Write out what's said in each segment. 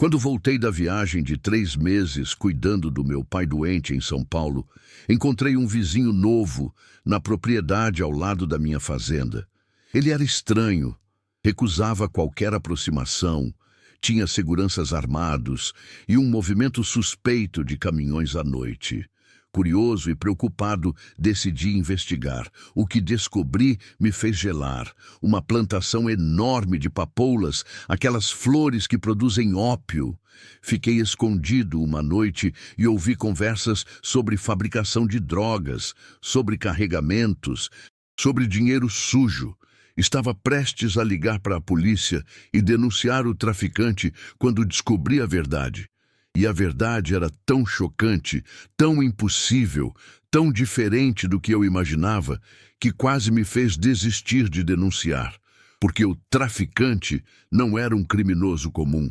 Quando voltei da viagem de 3 meses cuidando do meu pai doente em São Paulo, encontrei um vizinho novo na propriedade ao lado da minha fazenda. Ele era estranho, recusava qualquer aproximação, tinha seguranças armados e um movimento suspeito de caminhões à noite. Curioso e preocupado, decidi investigar. O que descobri me fez gelar. Uma plantação enorme de papoulas, aquelas flores que produzem ópio. Fiquei escondido uma noite e ouvi conversas sobre fabricação de drogas, sobre carregamentos, sobre dinheiro sujo. Estava prestes a ligar para a polícia e denunciar o traficante quando descobri a verdade. E a verdade era tão chocante, tão impossível, tão diferente do que eu imaginava, que quase me fez desistir de denunciar. Porque o traficante não era um criminoso comum.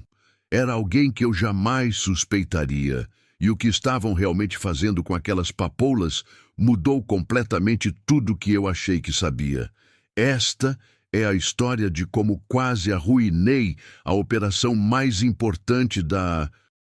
Era alguém que eu jamais suspeitaria. E o que estavam realmente fazendo com aquelas papoulas mudou completamente tudo que eu achei que sabia. Esta é a história de como quase arruinei a operação mais importante da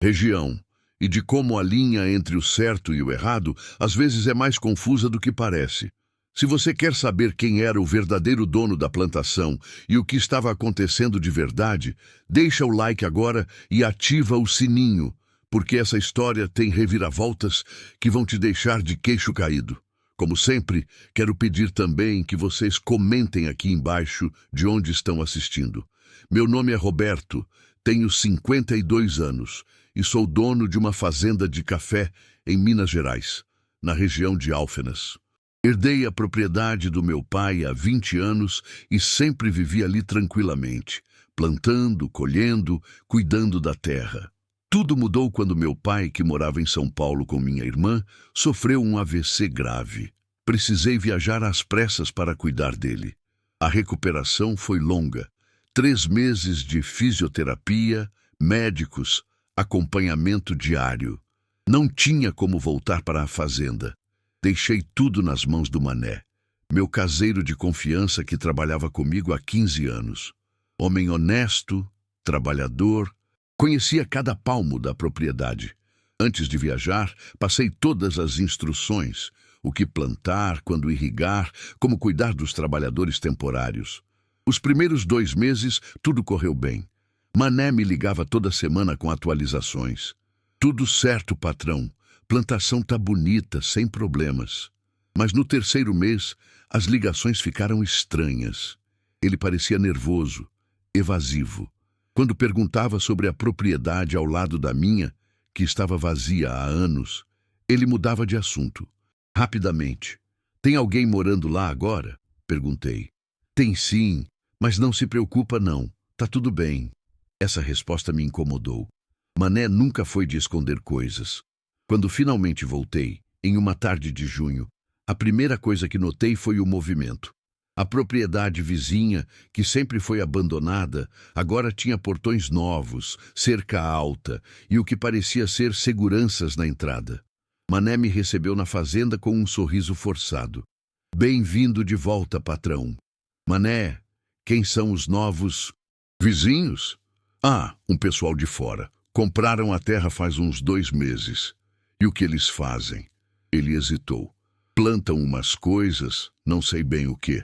região, e de como a linha entre o certo e o errado às vezes é mais confusa do que parece. Se você quer saber quem era o verdadeiro dono da plantação e o que estava acontecendo de verdade, deixa o like agora e ativa o sininho, porque essa história tem reviravoltas que vão te deixar de queixo caído. Como sempre, quero pedir também que vocês comentem aqui embaixo de onde estão assistindo. Meu nome é Roberto, tenho 52 anos e sou dono de uma fazenda de café em Minas Gerais, na região de Alfenas. Herdei a propriedade do meu pai há 20 anos e sempre vivi ali tranquilamente, plantando, colhendo, cuidando da terra. Tudo mudou quando meu pai, que morava em São Paulo com minha irmã, sofreu um AVC grave. Precisei viajar às pressas para cuidar dele. A recuperação foi longa. 3 meses de fisioterapia, médicos, acompanhamento diário. Não tinha como voltar para a fazenda. Deixei tudo nas mãos do Mané, meu caseiro de confiança que trabalhava comigo há 15 anos. Homem honesto, trabalhador, conhecia cada palmo da propriedade. Antes de viajar, passei todas as instruções, o que plantar, quando irrigar, como cuidar dos trabalhadores temporários. Os primeiros 2 meses, tudo correu bem. Mané me ligava toda semana com atualizações. Tudo certo, patrão. Plantação tá bonita, sem problemas. Mas no 3º mês, as ligações ficaram estranhas. Ele parecia nervoso, evasivo. Quando perguntava sobre a propriedade ao lado da minha, que estava vazia há anos, ele mudava de assunto. Rapidamente. Tem alguém morando lá agora? Perguntei. Tem sim, mas não se preocupa não. Tá tudo bem. Essa resposta me incomodou. Mané nunca foi de esconder coisas. Quando finalmente voltei, em uma tarde de junho, a primeira coisa que notei foi o movimento. A propriedade vizinha, que sempre foi abandonada, agora tinha portões novos, cerca alta e o que parecia ser seguranças na entrada. Mané me recebeu na fazenda com um sorriso forçado. Bem-vindo de volta, patrão. Mané, quem são os novos vizinhos? Ah, um pessoal de fora. Compraram a terra faz uns 2 meses. E o que eles fazem? Ele hesitou. Plantam umas coisas, não sei bem o que.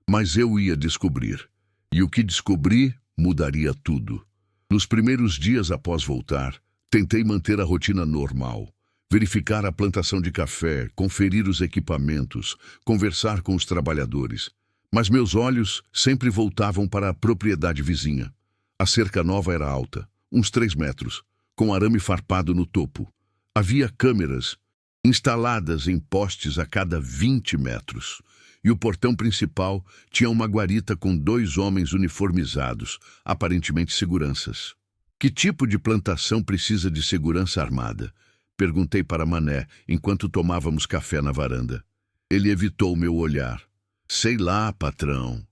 Mas eu ia descobrir. E o que descobri mudaria tudo. Nos primeiros dias após voltar, tentei manter a rotina normal. Verificar a plantação de café, conferir os equipamentos, conversar com os trabalhadores. Mas meus olhos sempre voltavam para a propriedade vizinha. A cerca nova era alta, uns 3 metros, com arame farpado no topo. Havia câmeras instaladas em postes a cada 20 metros. E o portão principal tinha uma guarita com 2 homens uniformizados, aparentemente seguranças. Que tipo de plantação precisa de segurança armada? Perguntei para Mané, enquanto tomávamos café na varanda. Ele evitou meu olhar. Sei lá, patrão.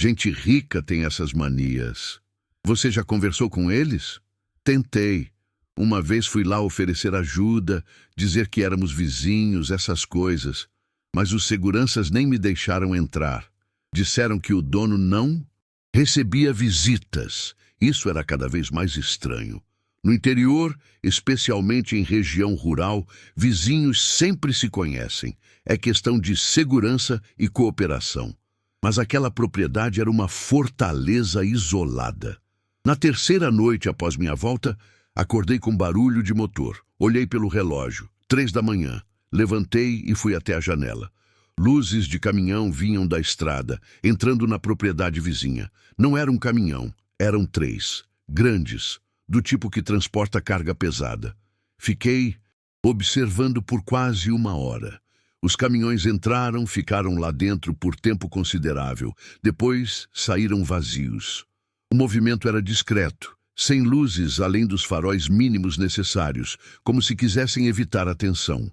Gente rica tem essas manias. Você já conversou com eles? Tentei. Uma vez fui lá oferecer ajuda, dizer que éramos vizinhos, essas coisas. Mas os seguranças nem me deixaram entrar. Disseram que o dono não recebia visitas. Isso era cada vez mais estranho. No interior, especialmente em região rural, vizinhos sempre se conhecem. É questão de segurança e cooperação. Mas aquela propriedade era uma fortaleza isolada. Na terceira noite após minha volta, acordei com barulho de motor. Olhei pelo relógio, 3 da manhã. Levantei e fui até a janela. Luzes de caminhão vinham da estrada, entrando na propriedade vizinha. Não era um caminhão, eram 3, grandes, do tipo que transporta carga pesada. Fiquei observando por quase 1 hora. Os caminhões entraram, ficaram lá dentro por tempo considerável. Depois saíram vazios. O movimento era discreto, sem luzes além dos faróis mínimos necessários, como se quisessem evitar a atenção.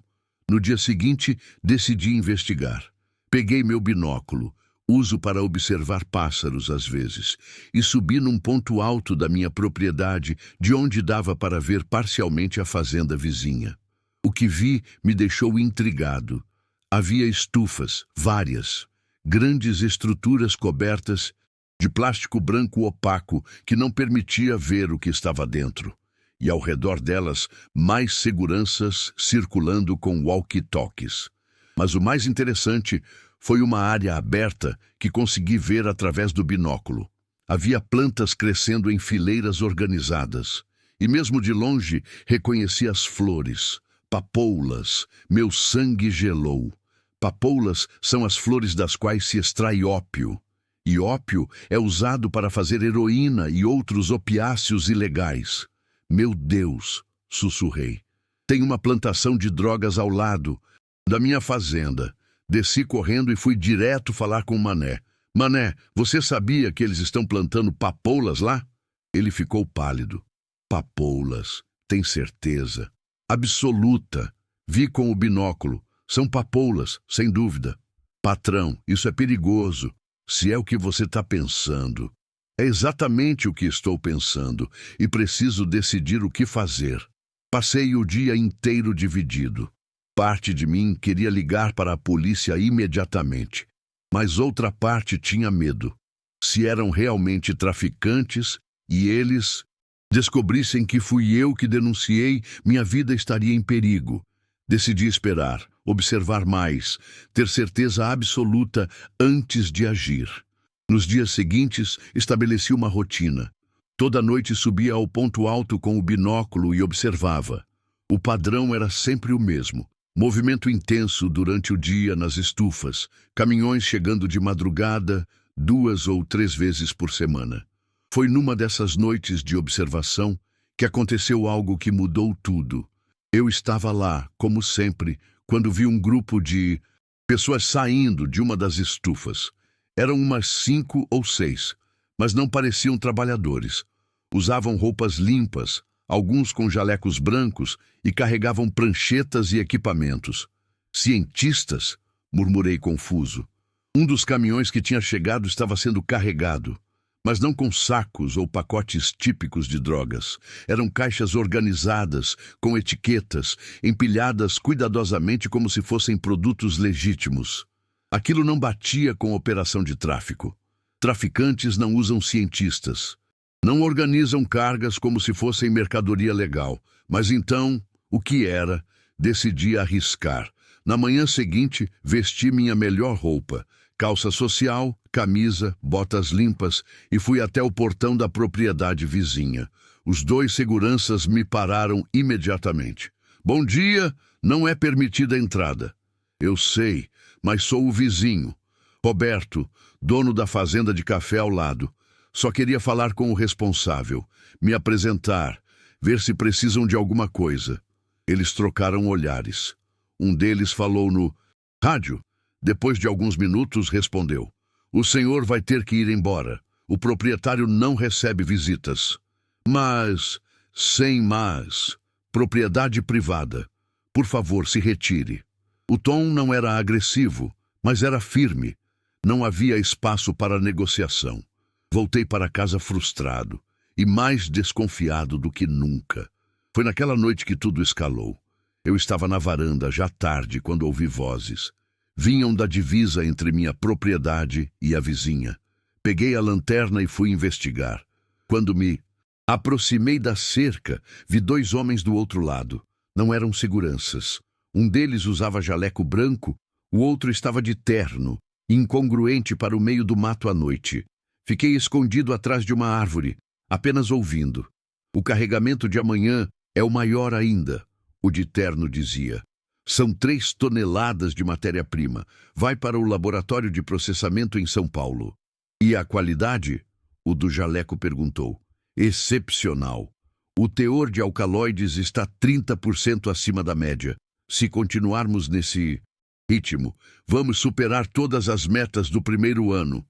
No dia seguinte, decidi investigar. Peguei meu binóculo, uso para observar pássaros às vezes, e subi num ponto alto da minha propriedade, de onde dava para ver parcialmente a fazenda vizinha. O que vi me deixou intrigado. Havia estufas, várias, grandes estruturas cobertas de plástico branco opaco que não permitia ver o que estava dentro. E ao redor delas, mais seguranças circulando com walkie-talkies. Mas o mais interessante foi uma área aberta que consegui ver através do binóculo. Havia plantas crescendo em fileiras organizadas. E mesmo de longe, reconheci as flores. Papoulas. Meu sangue gelou. Papoulas são as flores das quais se extrai ópio. E ópio é usado para fazer heroína e outros opiáceos ilegais. Meu Deus, sussurrei. Tem uma plantação de drogas ao lado da minha fazenda. Desci correndo e fui direto falar com o Mané. Mané, você sabia que eles estão plantando papoulas lá? Ele ficou pálido. Papoulas, tem certeza? Absoluta. Vi com o binóculo. São papoulas, sem dúvida. Patrão, isso é perigoso. Se é o que você está pensando. É exatamente o que estou pensando e preciso decidir o que fazer. Passei o dia inteiro dividido. Parte de mim queria ligar para a polícia imediatamente, mas outra parte tinha medo. Se eram realmente traficantes e eles descobrissem que fui eu que denunciei, minha vida estaria em perigo. Decidi esperar, observar mais, ter certeza absoluta antes de agir. Nos dias seguintes, estabeleci uma rotina. Toda noite subia ao ponto alto com o binóculo e observava. O padrão era sempre o mesmo. Movimento intenso durante o dia nas estufas, caminhões chegando de madrugada, 2 ou 3 vezes por semana. Foi numa dessas noites de observação que aconteceu algo que mudou tudo. Eu estava lá, como sempre, quando vi um grupo de pessoas saindo de uma das estufas. Eram umas 5 ou 6, mas não pareciam trabalhadores. Usavam roupas limpas, alguns com jalecos brancos e carregavam pranchetas e equipamentos. Cientistas? Murmurei confuso. Um dos caminhões que tinha chegado estava sendo carregado, mas não com sacos ou pacotes típicos de drogas. Eram caixas organizadas, com etiquetas, empilhadas cuidadosamente como se fossem produtos legítimos. Aquilo não batia com operação de tráfico. Traficantes não usam cientistas. Não organizam cargas como se fossem mercadoria legal. Mas então, o que era? Decidi arriscar. Na manhã seguinte, vesti minha melhor roupa. Calça social, camisa, botas limpas e fui até o portão da propriedade vizinha. Os 2 seguranças me pararam imediatamente. Bom dia, não é permitida a entrada. Eu sei, mas sou o vizinho. Roberto, dono da fazenda de café ao lado. Só queria falar com o responsável, me apresentar, ver se precisam de alguma coisa. Eles trocaram olhares. Um deles falou no rádio. Depois de alguns minutos, respondeu. O senhor vai ter que ir embora. O proprietário não recebe visitas. Mas, sem mas, propriedade privada. Por favor, se retire. O tom não era agressivo, mas era firme. Não havia espaço para negociação. Voltei para casa frustrado e mais desconfiado do que nunca. Foi naquela noite que tudo escalou. Eu estava na varanda já tarde quando ouvi vozes. Vinham da divisa entre minha propriedade e a vizinha. Peguei a lanterna e fui investigar. Quando me Aproximei da cerca, vi 2 homens do outro lado. Não eram seguranças. Um deles usava jaleco branco, o outro estava de terno, incongruente para o meio do mato à noite. Fiquei escondido atrás de uma árvore, apenas ouvindo. O carregamento de amanhã é o maior ainda, o de terno dizia. São 3 toneladas de matéria-prima. Vai para o laboratório de processamento em São Paulo. E a qualidade? O do jaleco perguntou. Excepcional. O teor de alcaloides está 30% acima da média. Se continuarmos nesse ritmo, vamos superar todas as metas do primeiro ano.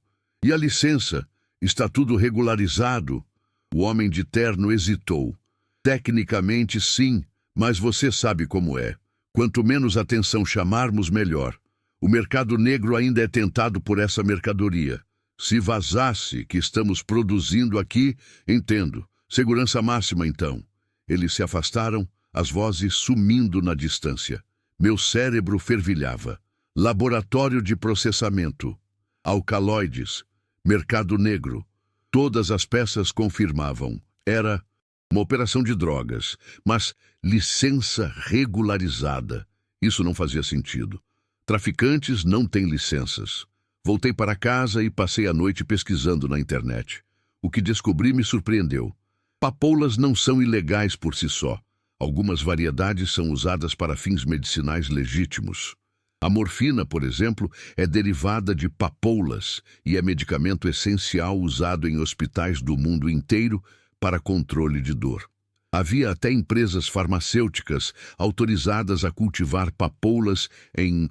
E a licença? Está tudo regularizado? O homem de terno hesitou. Tecnicamente, sim, mas você sabe como é. Quanto menos atenção chamarmos, melhor. O mercado negro ainda é tentado por essa mercadoria. Se vazasse que estamos produzindo aqui, entendo. Segurança máxima, então. Eles se afastaram, as vozes sumindo na distância. Meu cérebro fervilhava. Laboratório de processamento. Alcaloides. Mercado negro. Todas as peças confirmavam. Era uma operação de drogas, mas licença regularizada. Isso não fazia sentido. Traficantes não têm licenças. Voltei para casa e passei a noite pesquisando na internet. O que descobri me surpreendeu. Papoulas não são ilegais por si só. Algumas variedades são usadas para fins medicinais legítimos. A morfina, por exemplo, é derivada de papoulas e é medicamento essencial usado em hospitais do mundo inteiro para controle de dor. Havia até empresas farmacêuticas autorizadas a cultivar papoulas em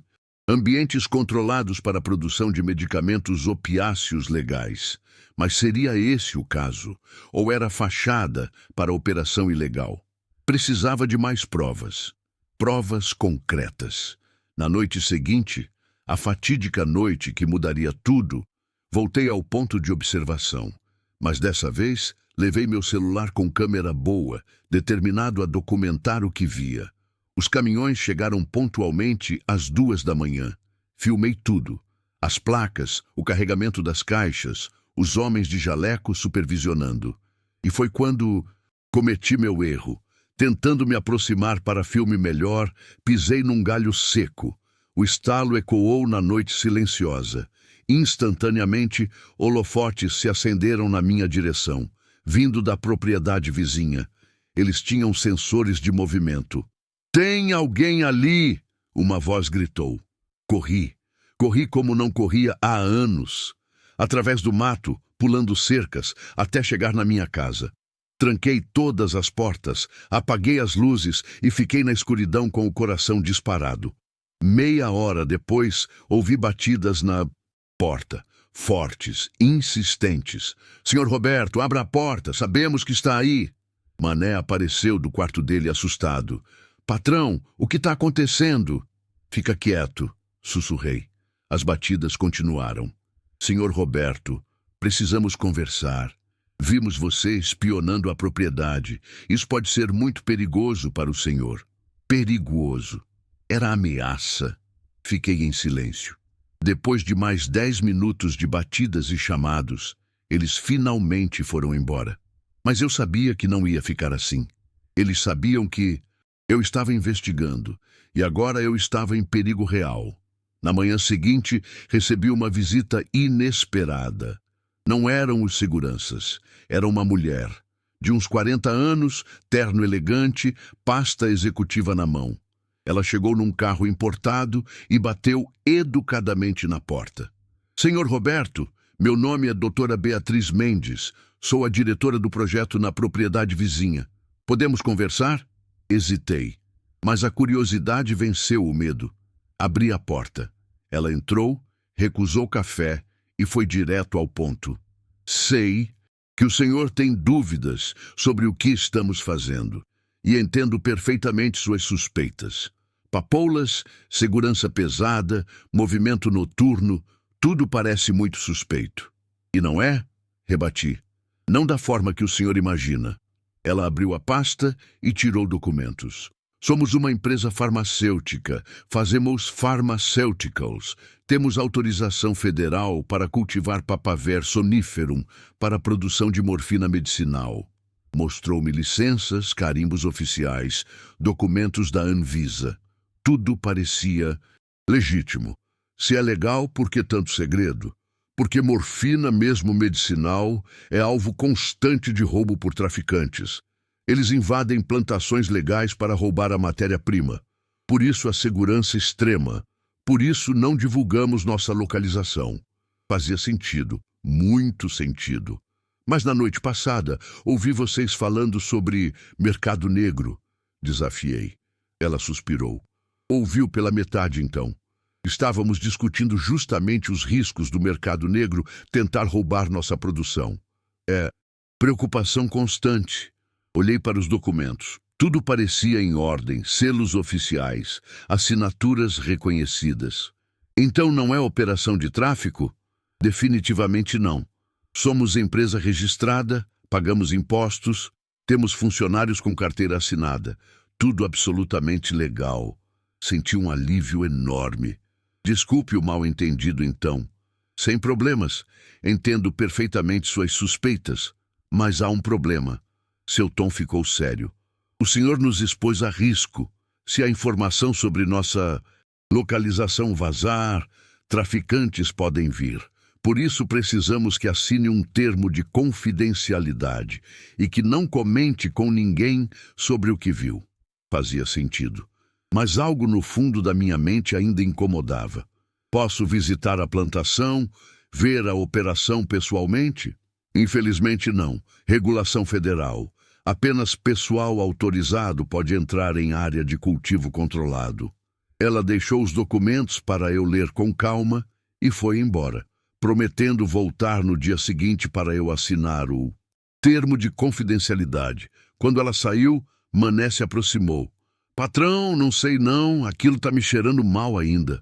ambientes controlados para a produção de medicamentos opiáceos legais. Mas seria esse o caso? Ou era fachada para a operação ilegal? Precisava de mais provas. Provas concretas. Na noite seguinte, a fatídica noite que mudaria tudo, voltei ao ponto de observação. Mas dessa vez, levei meu celular com câmera boa, determinado a documentar o que via. Os caminhões chegaram pontualmente às 2 da manhã. Filmei tudo. As placas, o carregamento das caixas, os homens de jaleco supervisionando. E foi quando cometi meu erro. Tentando me aproximar para filme melhor, pisei num galho seco. O estalo ecoou na noite silenciosa. Instantaneamente, holofotes se acenderam na minha direção, vindo da propriedade vizinha. Eles tinham sensores de movimento. "Tem alguém ali!" Uma voz gritou. Corri. Corri como não corria há anos. Através do mato, pulando cercas, até chegar na minha casa. Tranquei todas as portas, apaguei as luzes e fiquei na escuridão com o coração disparado. Meia hora depois, ouvi batidas na porta, fortes, insistentes. "Senhor Roberto, abra a porta, sabemos que está aí." Mané apareceu do quarto dele assustado. "Patrão, o que está acontecendo?" "Fica quieto", sussurrei. As batidas continuaram. "Senhor Roberto, precisamos conversar. Vimos você espionando a propriedade. Isso pode ser muito perigoso para o senhor." Perigoso. Era ameaça. Fiquei em silêncio. Depois de mais 10 minutos de batidas e chamados, eles finalmente foram embora. Mas eu sabia que não ia ficar assim. Eles sabiam que eu estava investigando e agora eu estava em perigo real. Na manhã seguinte, recebi uma visita inesperada. Não eram os seguranças, era uma mulher, de uns 40 anos, terno elegante, pasta executiva na mão. Ela chegou num carro importado e bateu educadamente na porta. "Senhor Roberto, meu nome é doutora Beatriz Mendes, sou a diretora do projeto na propriedade vizinha. Podemos conversar?" Hesitei, mas a curiosidade venceu o medo. Abri a porta. Ela entrou, recusou café e foi direto ao ponto. "Sei que o senhor tem dúvidas sobre o que estamos fazendo e entendo perfeitamente suas suspeitas. Papoulas, segurança pesada, movimento noturno, tudo parece muito suspeito." "E não é?" rebati. "Não da forma que o senhor imagina." Ela abriu a pasta e tirou documentos. "Somos uma empresa farmacêutica, fazemos pharmaceuticals. Temos autorização federal para cultivar papaver soníferum para a produção de morfina medicinal." Mostrou-me licenças, carimbos oficiais, documentos da Anvisa. Tudo parecia legítimo. Se é legal, por que tanto segredo? Porque morfina, mesmo medicinal, é alvo constante de roubo por traficantes. Eles invadem plantações legais para roubar a matéria-prima. Por isso a segurança extrema. Por isso não divulgamos nossa localização. Fazia sentido, muito sentido. Mas na noite passada, ouvi vocês falando sobre mercado negro. Desafiei. Ela suspirou. Ouviu pela metade, então. Estávamos discutindo justamente os riscos do mercado negro tentar roubar nossa produção. É preocupação constante. Olhei para os documentos. Tudo parecia em ordem, selos oficiais, assinaturas reconhecidas. Então não é operação de tráfico? Definitivamente não. Somos empresa registrada, pagamos impostos, temos funcionários com carteira assinada. Tudo absolutamente legal. Senti um alívio enorme. Desculpe o mal-entendido, então. Sem problemas. Entendo perfeitamente suas suspeitas. Mas há um problema. Seu tom ficou sério. O senhor nos expôs a risco. Se a informação sobre nossa localização vazar, traficantes podem vir. Por isso precisamos que assine um termo de confidencialidade e que não comente com ninguém sobre o que viu. Fazia sentido. Mas algo no fundo da minha mente ainda incomodava. Posso visitar a plantação, ver a operação pessoalmente? Infelizmente não. Regulação federal. Apenas pessoal autorizado pode entrar em área de cultivo controlado. Ela deixou os documentos para eu ler com calma e foi embora, prometendo voltar no dia seguinte para eu assinar o termo de confidencialidade. Quando ela saiu, Mané se aproximou. Patrão, não sei não, aquilo tá me cheirando mal ainda.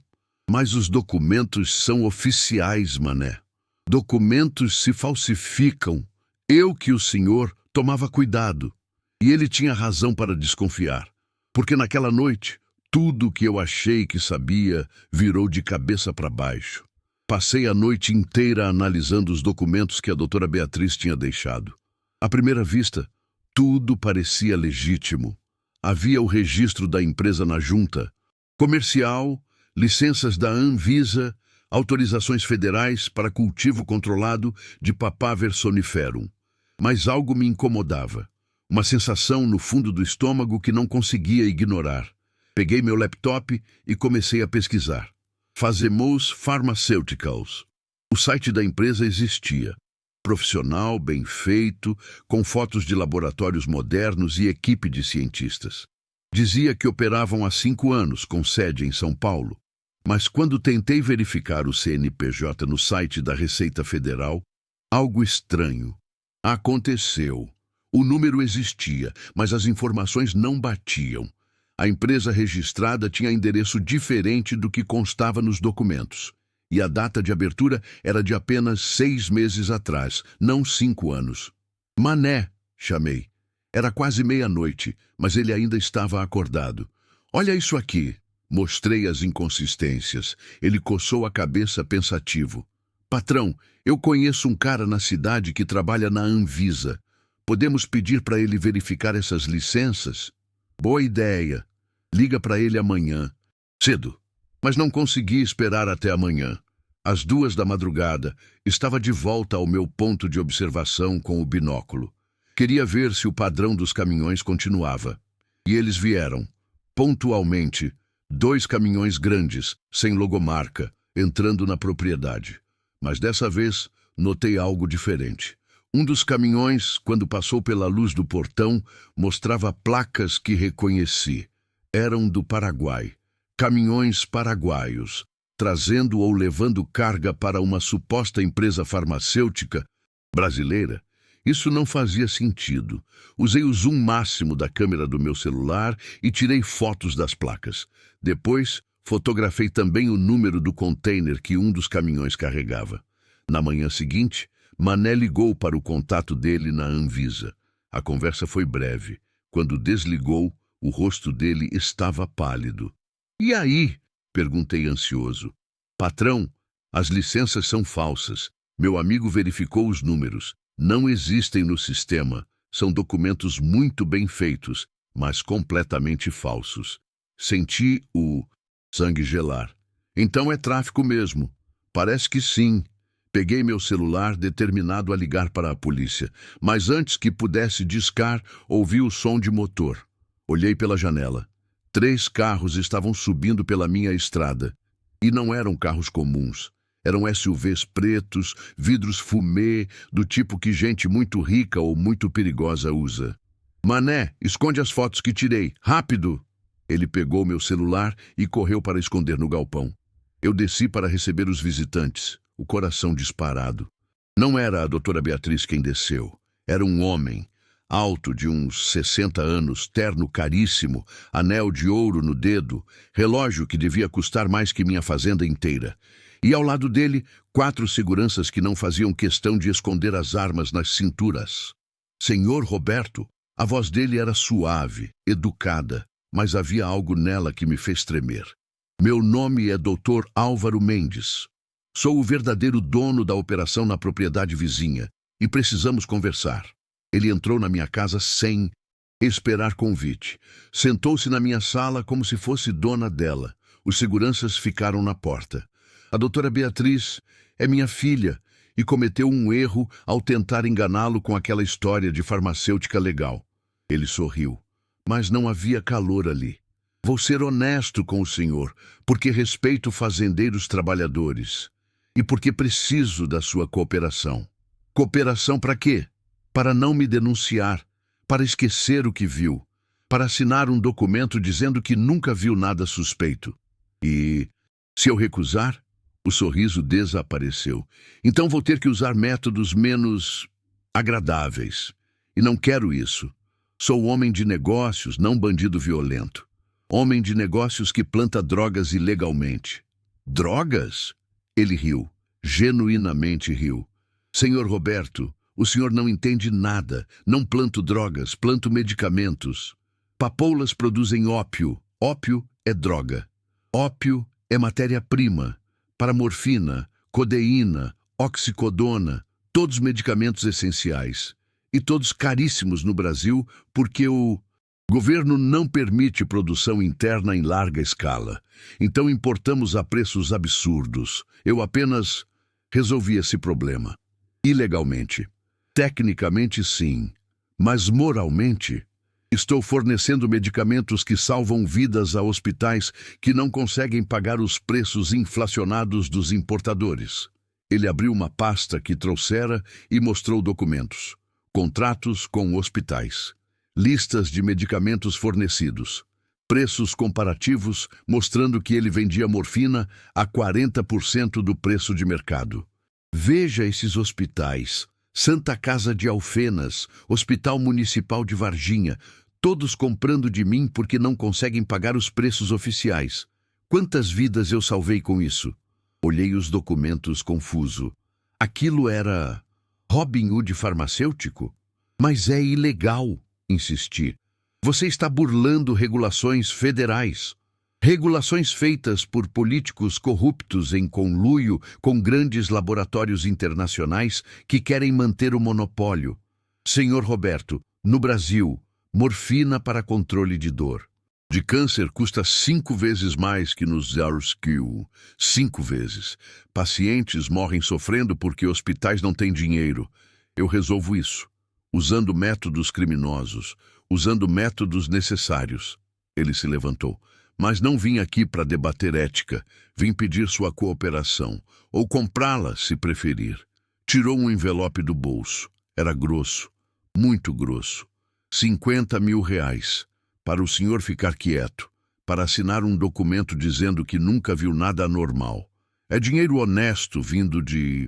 Mas os documentos são oficiais, Mané. Documentos se falsificam. Eu que o senhor tomava cuidado. E ele tinha razão para desconfiar. Porque naquela noite, tudo que eu achei que sabia virou de cabeça para baixo. Passei a noite inteira analisando os documentos que a doutora Beatriz tinha deixado. À primeira vista, tudo parecia legítimo. Havia o registro da empresa na junta, comercial, licenças da Anvisa, autorizações federais para cultivo controlado de Papaver somniferum. Mas algo me incomodava. Uma sensação no fundo do estômago que não conseguia ignorar. Peguei meu laptop e comecei a pesquisar. Fazemos Pharmaceuticals. O site da empresa existia. Profissional, bem feito, com fotos de laboratórios modernos e equipe de cientistas. Dizia que operavam há 5 anos, com sede em São Paulo. Mas quando tentei verificar o CNPJ no site da Receita Federal, algo estranho aconteceu. O número existia, mas as informações não batiam. A empresa registrada tinha endereço diferente do que constava nos documentos. E a data de abertura era de apenas 6 meses atrás, não 5 anos. Mané, chamei. Era quase meia-noite, mas ele ainda estava acordado. Olha isso aqui. Mostrei as inconsistências. Ele coçou a cabeça pensativo. Patrão, eu conheço um cara na cidade que trabalha na Anvisa. Podemos pedir para ele verificar essas licenças? Boa ideia. Liga para ele amanhã. Cedo. Mas não consegui esperar até amanhã. Às 2 da madrugada, estava de volta ao meu ponto de observação com o binóculo. Queria ver se o padrão dos caminhões continuava. E eles vieram. Pontualmente, 2 caminhões grandes, sem logomarca, entrando na propriedade. Mas dessa vez, notei algo diferente. Um dos caminhões, quando passou pela luz do portão, mostrava placas que reconheci. Eram do Paraguai. Caminhões paraguaios, trazendo ou levando carga para uma suposta empresa farmacêutica brasileira. Isso não fazia sentido. Usei o zoom máximo da câmera do meu celular e tirei fotos das placas. Depois, fotografei também o número do container que um dos caminhões carregava. Na manhã seguinte, Mané ligou para o contato dele na Anvisa. A conversa foi breve. Quando desligou, o rosto dele estava pálido. E aí? Perguntei ansioso. Patrão, as licenças são falsas. Meu amigo verificou os números. Não existem no sistema. São documentos muito bem feitos, mas completamente falsos. Senti o sangue gelar. Então é tráfico mesmo. Parece que sim. Peguei meu celular, determinado a ligar para a polícia, mas antes que pudesse discar, ouvi o som de motor. Olhei pela janela. 3 carros estavam subindo pela minha estrada. E não eram carros comuns. Eram SUVs pretos, vidros fumê, do tipo que gente muito rica ou muito perigosa usa. Mané, esconde as fotos que tirei. Rápido! Ele pegou meu celular e correu para esconder no galpão. Eu desci para receber os visitantes, o coração disparado. Não era a doutora Beatriz quem desceu. Era um homem, alto de uns 60 anos, terno caríssimo, anel de ouro no dedo, relógio que devia custar mais que minha fazenda inteira. E ao lado dele, 4 seguranças que não faziam questão de esconder as armas nas cinturas. Senhor Roberto, a voz dele era suave, educada, mas havia algo nela que me fez tremer. Meu nome é Dr. Álvaro Mendes. Sou o verdadeiro dono da operação na propriedade vizinha e precisamos conversar. Ele entrou na minha casa sem esperar convite. Sentou-se na minha sala como se fosse dona dela. Os seguranças ficaram na porta. A doutora Beatriz é minha filha e cometeu um erro ao tentar enganá-lo com aquela história de farmacêutica legal. Ele sorriu, mas não havia calor ali. Vou ser honesto com o senhor, porque respeito fazendeiros trabalhadores e porque preciso da sua cooperação. Cooperação para quê? Para não me denunciar, para esquecer o que viu, para assinar um documento dizendo que nunca viu nada suspeito. E, se eu recusar, o sorriso desapareceu. Então vou ter que usar métodos menos agradáveis. E não quero isso. Sou homem de negócios, não bandido violento. Homem de negócios que planta drogas ilegalmente. Drogas? Ele riu. Genuinamente riu. Senhor Roberto, o senhor não entende nada. Não planto drogas, planto medicamentos. Papoulas produzem ópio. Ópio é droga. Ópio é matéria-prima para morfina, codeína, oxicodona, todos medicamentos essenciais. E todos caríssimos no Brasil porque o governo não permite produção interna em larga escala. Então importamos a preços absurdos. Eu apenas resolvi esse problema. Ilegalmente. Tecnicamente, sim. Mas moralmente, estou fornecendo medicamentos que salvam vidas a hospitais que não conseguem pagar os preços inflacionados dos importadores. Ele abriu uma pasta que trouxera e mostrou documentos. Contratos com hospitais. Listas de medicamentos fornecidos. Preços comparativos mostrando que ele vendia morfina a 40% do preço de mercado. Veja esses hospitais. Santa Casa de Alfenas, Hospital Municipal de Varginha, todos comprando de mim porque não conseguem pagar os preços oficiais. Quantas vidas eu salvei com isso? Olhei os documentos confuso. Aquilo era Robin Hood farmacêutico? Mas é ilegal, insisti. Você está burlando regulações federais. Regulações feitas por políticos corruptos em conluio com grandes laboratórios internacionais que querem manter o monopólio. Senhor Roberto, no Brasil, morfina para controle de dor. De câncer custa 5 vezes mais que nos Zerskill. 5 vezes. Pacientes morrem sofrendo porque hospitais não têm dinheiro. Eu resolvo isso, usando métodos criminosos, usando métodos necessários. Ele se levantou. Mas não vim aqui para debater ética. Vim pedir sua cooperação. Ou comprá-la, se preferir. Tirou um envelope do bolso. Era grosso. Muito grosso. 50 mil reais. Para o senhor ficar quieto. Para assinar um documento dizendo que nunca viu nada anormal. É dinheiro honesto vindo de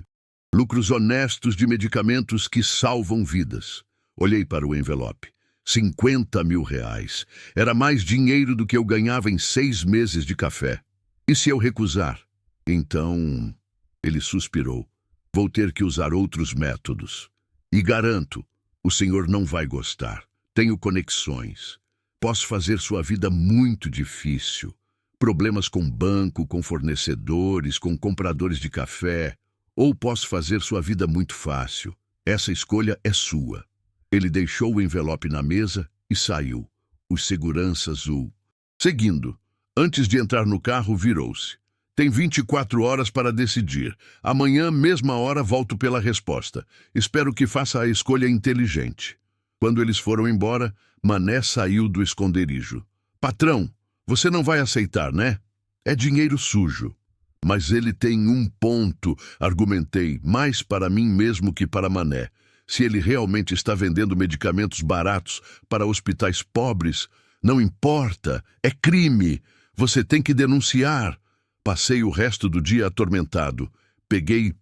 lucros honestos de medicamentos que salvam vidas. Olhei para o envelope. 50 mil reais. Era mais dinheiro do que eu ganhava em 6 meses de café. E se eu recusar? Então, ele suspirou. Vou ter que usar outros métodos. E garanto, o senhor não vai gostar. Tenho conexões. Posso fazer sua vida muito difícil. Problemas com banco, com fornecedores, com compradores de café. Ou posso fazer sua vida muito fácil. Essa escolha é sua. Ele deixou o envelope na mesa e saiu. Os seguranças o seguindo. Antes de entrar no carro, virou-se. Tem 24 horas para decidir. Amanhã, mesma hora, volto pela resposta. Espero que faça a escolha inteligente. Quando eles foram embora, Mané saiu do esconderijo. Patrão, você não vai aceitar, né? É dinheiro sujo. Mas ele tem um ponto, argumentei, mais para mim mesmo que para Mané. Se ele realmente está vendendo medicamentos baratos para hospitais pobres, não importa, é crime. Você tem que denunciar. Passei o resto do dia atormentado. Peguei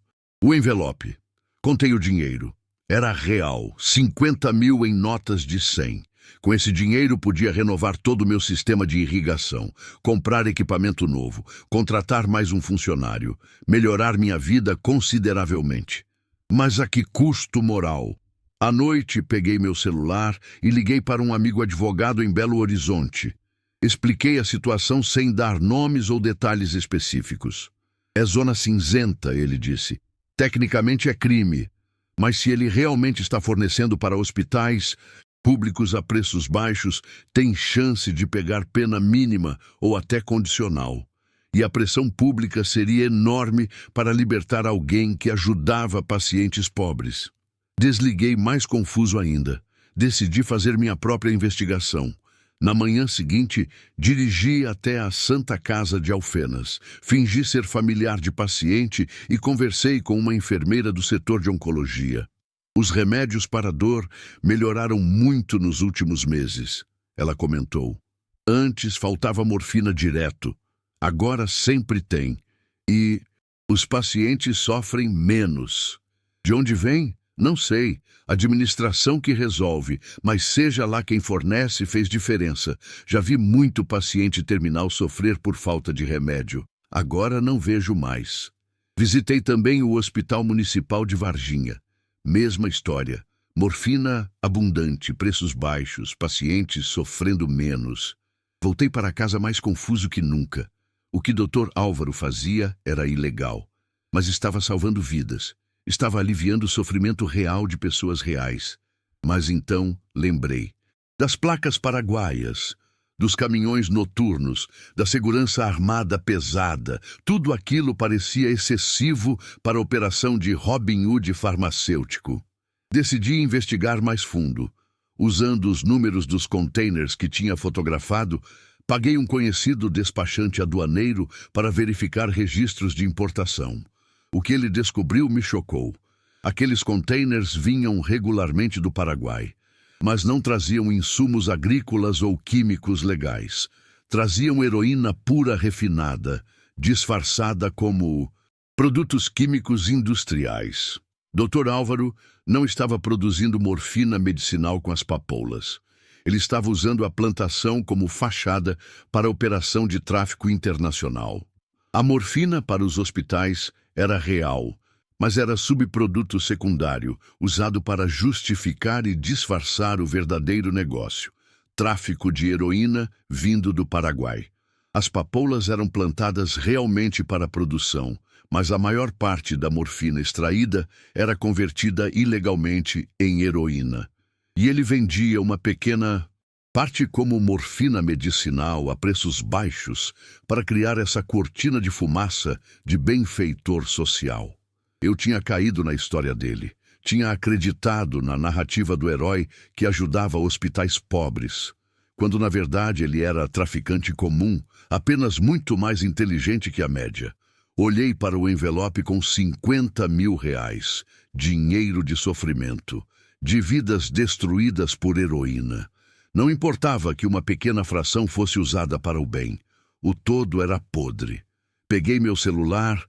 o envelope. Contei o dinheiro. Era real, 50 mil em notas de 100. Com esse dinheiro podia renovar todo o meu sistema de irrigação, comprar equipamento novo, contratar mais um funcionário, melhorar minha vida consideravelmente. Mas a que custo moral? À noite, peguei meu celular e liguei para um amigo advogado em Belo Horizonte. Expliquei a situação sem dar nomes ou detalhes específicos. É zona cinzenta, ele disse. Tecnicamente é crime, mas se ele realmente está fornecendo para hospitais públicos a preços baixos, tem chance de pegar pena mínima ou até condicional. E a pressão pública seria enorme para libertar alguém que ajudava pacientes pobres. Desliguei mais confuso ainda. Decidi fazer minha própria investigação. Na manhã seguinte, dirigi até a Santa Casa de Alfenas. Fingi ser familiar de paciente e conversei com uma enfermeira do setor de oncologia. Os remédios para a dor melhoraram muito nos últimos meses. Ela comentou. Antes faltava morfina direto. Agora sempre tem. E os pacientes sofrem menos. De onde vem? Não sei. Administração que resolve, mas seja lá quem fornece, fez diferença. Já vi muito paciente terminal sofrer por falta de remédio. Agora não vejo mais. Visitei também o Hospital Municipal de Varginha. Mesma história. Morfina abundante, preços baixos, pacientes sofrendo menos. Voltei para casa mais confuso que nunca. O que Dr. Álvaro fazia era ilegal, mas estava salvando vidas. Estava aliviando o sofrimento real de pessoas reais. Mas então lembrei das placas paraguaias, dos caminhões noturnos, da segurança armada pesada. Tudo aquilo parecia excessivo para a operação de Robin Hood farmacêutico. Decidi investigar mais fundo. Usando os números dos containers que tinha fotografado, paguei um conhecido despachante aduaneiro para verificar registros de importação. O que ele descobriu me chocou. Aqueles containers vinham regularmente do Paraguai, mas não traziam insumos agrícolas ou químicos legais. Traziam heroína pura refinada, disfarçada como produtos químicos industriais. Dr. Álvaro não estava produzindo morfina medicinal com as papoulas. Ele estava usando a plantação como fachada para a operação de tráfico internacional. A morfina para os hospitais era real, mas era subproduto secundário, usado para justificar e disfarçar o verdadeiro negócio, tráfico de heroína vindo do Paraguai. As papoulas eram plantadas realmente para a produção, mas a maior parte da morfina extraída era convertida ilegalmente em heroína. E ele vendia uma pequena parte como morfina medicinal a preços baixos para criar essa cortina de fumaça de benfeitor social. Eu tinha caído na história dele. Tinha acreditado na narrativa do herói que ajudava hospitais pobres, quando na verdade ele era traficante comum, apenas muito mais inteligente que a média. Olhei para o envelope com 50 mil reais, dinheiro de sofrimento, de vidas destruídas por heroína. Não importava que uma pequena fração fosse usada para o bem. O todo era podre. Peguei meu celular,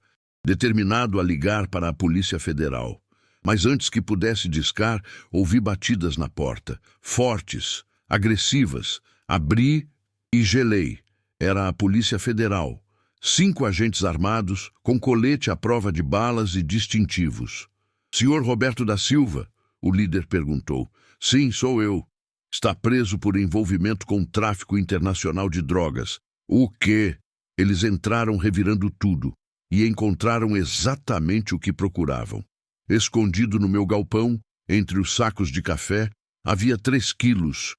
determinado a ligar para a Polícia Federal. Mas antes que pudesse discar, ouvi batidas na porta, fortes, agressivas. Abri e gelei. Era a Polícia Federal. 5 agentes armados, com colete à prova de balas e distintivos. Senhor Roberto da Silva? O líder perguntou. Sim, sou eu. Está preso por envolvimento com tráfico internacional de drogas. O quê? Eles entraram revirando tudo e encontraram exatamente o que procuravam. Escondido no meu galpão, entre os sacos de café, Havia 3 quilos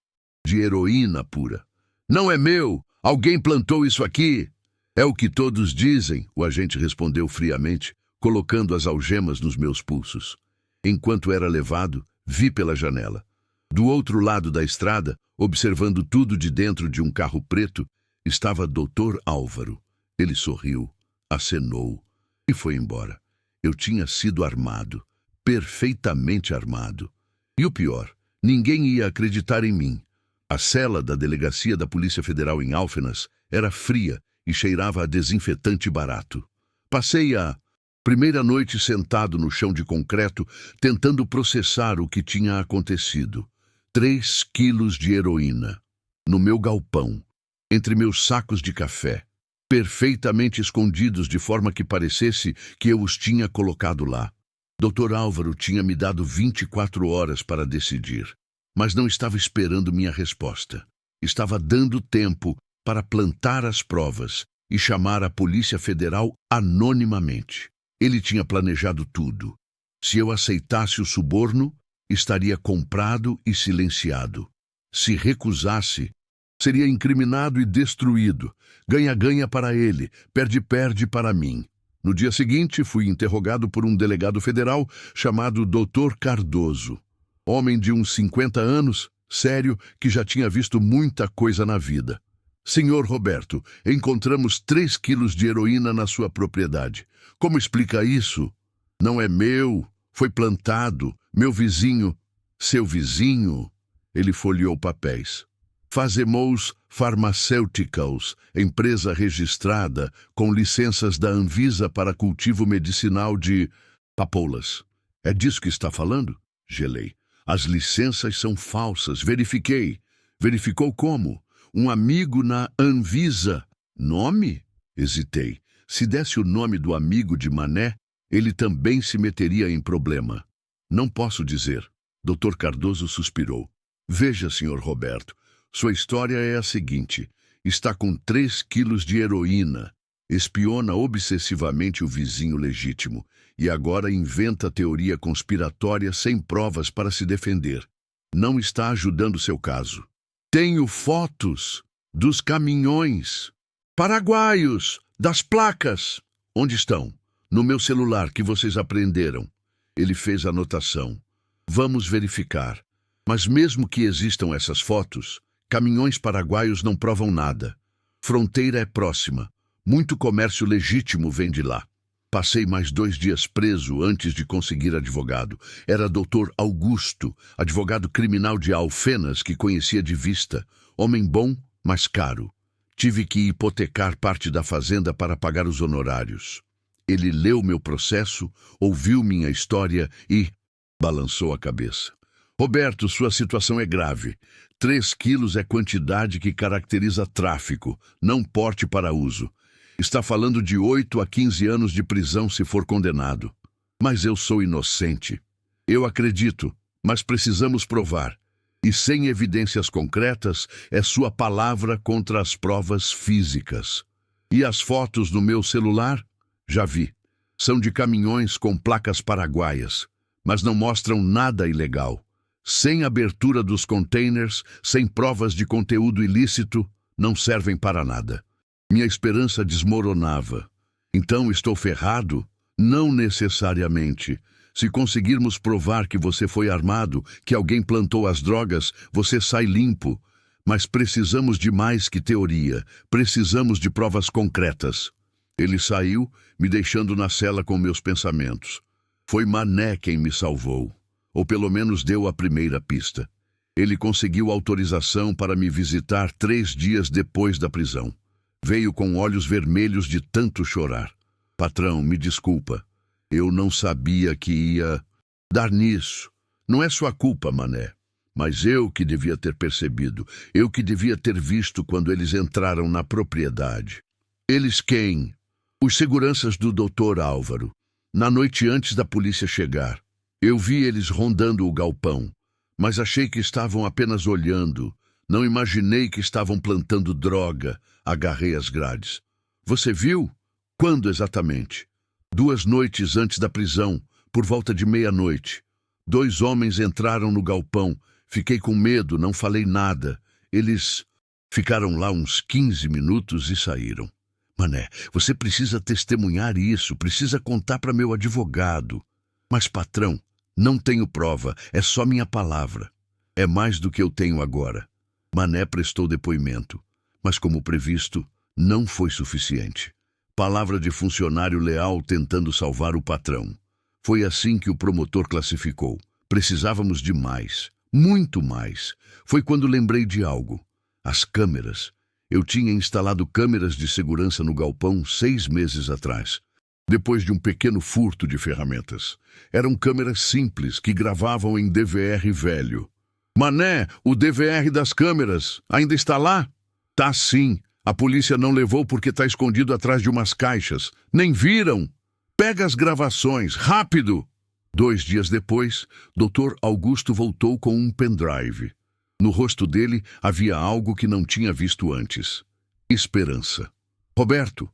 de heroína pura. Não é meu! Alguém plantou isso aqui! É o que todos dizem, o agente respondeu friamente, colocando as algemas nos meus pulsos. Enquanto era levado, vi pela janela. Do outro lado da estrada, observando tudo de dentro de um carro preto, estava Dr. Álvaro. Ele sorriu, acenou e foi embora. Eu tinha sido armado, perfeitamente armado. E o pior, ninguém ia acreditar em mim. A cela da delegacia da Polícia Federal em Alfenas era fria e cheirava a desinfetante barato. Passei a primeira noite sentado no chão de concreto, tentando processar o que tinha acontecido. 3 quilos de heroína, no meu galpão, entre meus sacos de café, perfeitamente escondidos de forma que parecesse que eu os tinha colocado lá. Dr. Álvaro tinha me dado 24 horas para decidir, mas não estava esperando minha resposta. Estava dando tempo para plantar as provas e chamar a Polícia Federal anonimamente. Ele tinha planejado tudo. Se eu aceitasse o suborno, estaria comprado e silenciado. Se recusasse, seria incriminado e destruído. Ganha-ganha para ele, perde-perde para mim. No dia seguinte, fui interrogado por um delegado federal chamado Dr. Cardoso. Homem de uns 50 anos, sério, que já tinha visto muita coisa na vida. Senhor Roberto, encontramos 3 quilos de heroína na sua propriedade. Como explica isso? Não é meu, foi plantado. Meu vizinho, seu vizinho, ele folheou papéis. Fazemos Pharmaceuticals, empresa registrada com licenças da Anvisa para cultivo medicinal de papoulas. É disso que está falando? Gelei. As licenças são falsas, verifiquei. Verificou como? Um amigo na Anvisa. Nome? Hesitei. Se desse o nome do amigo de Mané, ele também se meteria em problema. Não posso dizer. Dr. Cardoso suspirou. Veja, Sr. Roberto, sua história é a seguinte. Está com 3 quilos de heroína. Espiona obsessivamente o vizinho legítimo e agora inventa teoria conspiratória sem provas para se defender. Não está ajudando seu caso. Tenho fotos dos caminhões paraguaios, das placas. Onde estão? No meu celular que vocês apreenderam. Ele fez a anotação. Vamos verificar. Mas mesmo que existam essas fotos, caminhões paraguaios não provam nada. Fronteira é próxima. Muito comércio legítimo vem de lá. Passei mais 2 dias preso antes de conseguir advogado. Era Dr. Augusto, advogado criminal de Alfenas que conhecia de vista. Homem bom, mas caro. Tive que hipotecar parte da fazenda para pagar os honorários. Ele leu meu processo, ouviu minha história e balançou a cabeça. Roberto, sua situação é grave. 3 quilos é quantidade que caracteriza tráfico, não porte para uso. Está falando de 8 a 15 anos de prisão se for condenado. Mas eu sou inocente. Eu acredito, mas precisamos provar. E sem evidências concretas, é sua palavra contra as provas físicas. E as fotos no meu celular? Já vi. São de caminhões com placas paraguaias, mas não mostram nada ilegal. Sem abertura dos containers, sem provas de conteúdo ilícito, não servem para nada. Minha esperança desmoronava. Então estou ferrado? Não necessariamente. Se conseguirmos provar que você foi armado, que alguém plantou as drogas, você sai limpo. Mas precisamos de mais que teoria. Precisamos de provas concretas. Ele saiu, me deixando na cela com meus pensamentos. Foi Mané quem me salvou. Ou pelo menos deu a primeira pista. Ele conseguiu autorização para me visitar 3 dias depois da prisão. Veio com olhos vermelhos de tanto chorar. Patrão, me desculpa. Eu não sabia que ia dar nisso. Não é sua culpa, Mané. Mas eu que devia ter percebido. Eu que devia ter visto quando eles entraram na propriedade. Eles quem? Os seguranças do Dr. Álvaro. Na noite antes da polícia chegar. Eu vi eles rondando o galpão, mas achei que estavam apenas olhando. Não imaginei que estavam plantando droga. Agarrei as grades. Você viu? Quando exatamente? 2 noites antes da prisão, por volta de 00:30. 2 homens entraram no galpão, Fiquei com medo, não falei nada. Eles ficaram lá uns 15 minutos e saíram. Mané, você precisa testemunhar isso, precisa contar para meu advogado. Mas, patrão, não tenho prova, é só minha palavra. É mais do que eu tenho agora. Mané prestou depoimento, mas como previsto, não foi suficiente. Palavra de funcionário leal tentando salvar o patrão. Foi assim que o promotor classificou. Precisávamos de mais, muito mais. Foi quando lembrei de algo. As câmeras. Eu tinha instalado câmeras de segurança no galpão 6 meses atrás, depois de um pequeno furto de ferramentas. Eram câmeras simples que gravavam em DVR velho. Mané, o DVR das câmeras ainda está lá? Tá sim. A polícia não levou porque está escondido atrás de umas caixas. Nem viram? Pega as gravações, rápido! 2 dias depois, Dr. Augusto voltou com um pendrive. No rosto dele havia algo que não tinha visto antes. Esperança. Roberto,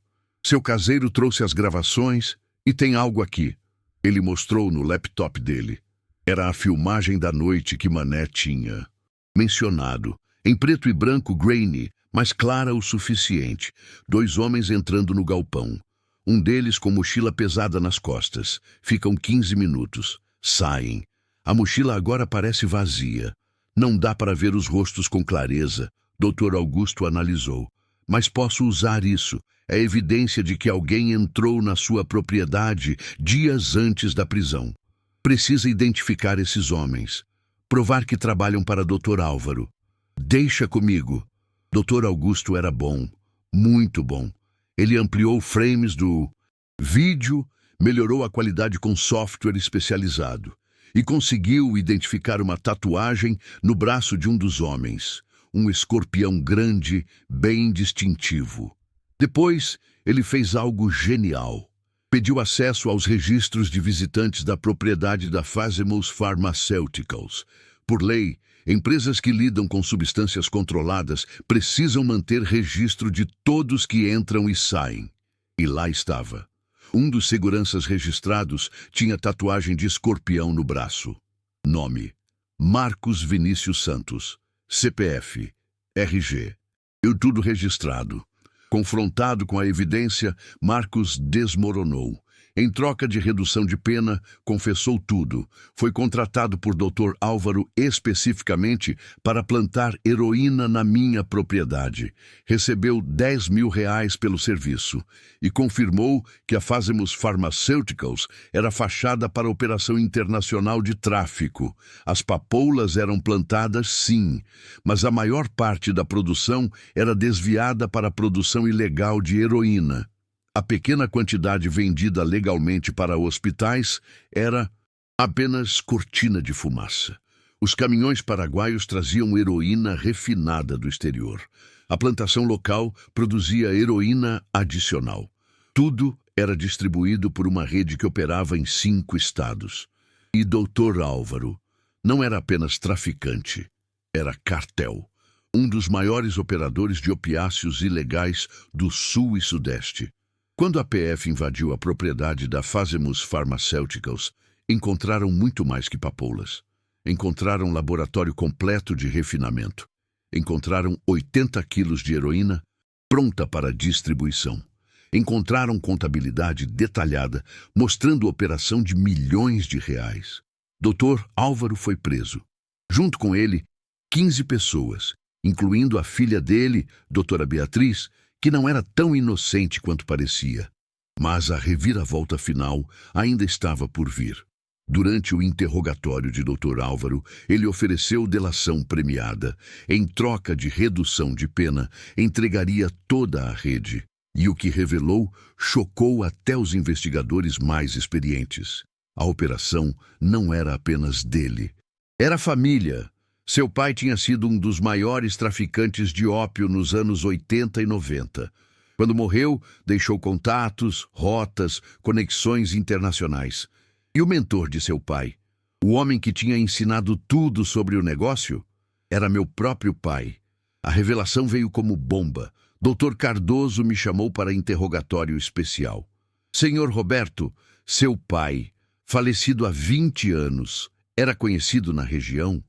seu caseiro trouxe as gravações e tem algo aqui. Ele mostrou no laptop dele. Era a filmagem da noite que Mané tinha mencionado. Em preto e branco grainy, mas clara o suficiente. 2 homens entrando no galpão. Um deles com mochila pesada nas costas. Ficam 15 minutos. Saem. A mochila agora parece vazia. Não dá para ver os rostos com clareza, Dr. Augusto analisou. Mas posso usar isso. É evidência de que alguém entrou na sua propriedade dias antes da prisão. Precisa identificar esses homens. Provar que trabalham para Dr. Álvaro. Deixa comigo. Dr. Augusto era bom. Muito bom. Ele ampliou frames do vídeo, melhorou a qualidade com software especializado. E conseguiu identificar uma tatuagem no braço de um dos homens. Um escorpião grande, bem distintivo. Depois, ele fez algo genial. Pediu acesso aos registros de visitantes da propriedade da Fazemos Pharmaceuticals. Por lei, empresas que lidam com substâncias controladas precisam manter registro de todos que entram e saem. E lá estava. Um dos seguranças registrados tinha tatuagem de escorpião no braço. Nome: Marcos Vinícius Santos. CPF, RG. E tudo registrado. Confrontado com a evidência, Marcos desmoronou. Em troca de redução de pena, confessou tudo. Foi contratado por Dr. Álvaro especificamente para plantar heroína na minha propriedade. Recebeu R$ 10.000 pelo serviço e confirmou que a Fazemos Pharmaceuticals era fachada para a operação internacional de tráfico. As papoulas eram plantadas, sim, mas a maior parte da produção era desviada para a produção ilegal de heroína. A pequena quantidade vendida legalmente para hospitais era apenas cortina de fumaça. Os caminhões paraguaios traziam heroína refinada do exterior. A plantação local produzia heroína adicional. Tudo era distribuído por uma rede que operava em 5 estados. E Dr. Álvaro não era apenas traficante, era cartel. Um dos maiores operadores de opiáceos ilegais do Sul e Sudeste. Quando a PF invadiu a propriedade da Fazemos Pharmaceuticals, encontraram muito mais que papoulas. Encontraram um laboratório completo de refinamento. Encontraram 80 quilos de heroína pronta para distribuição. Encontraram contabilidade detalhada, mostrando operação de milhões de reais. Dr. Álvaro foi preso. Junto com ele, 15 pessoas, incluindo a filha dele, doutora Beatriz, que não era tão inocente quanto parecia. Mas a reviravolta final ainda estava por vir. Durante o interrogatório de Dr. Álvaro, ele ofereceu delação premiada. Em troca de redução de pena, entregaria toda a rede. E o que revelou chocou até os investigadores mais experientes. A operação não era apenas dele. Era família. Seu pai tinha sido um dos maiores traficantes de ópio nos anos 80 e 90. Quando morreu, deixou contatos, rotas, conexões internacionais. E o mentor de seu pai, o homem que tinha ensinado tudo sobre o negócio, era meu próprio pai. A revelação veio como bomba. Dr. Cardoso me chamou para interrogatório especial. Senhor Roberto, seu pai, falecido há 20 anos, era conhecido na região?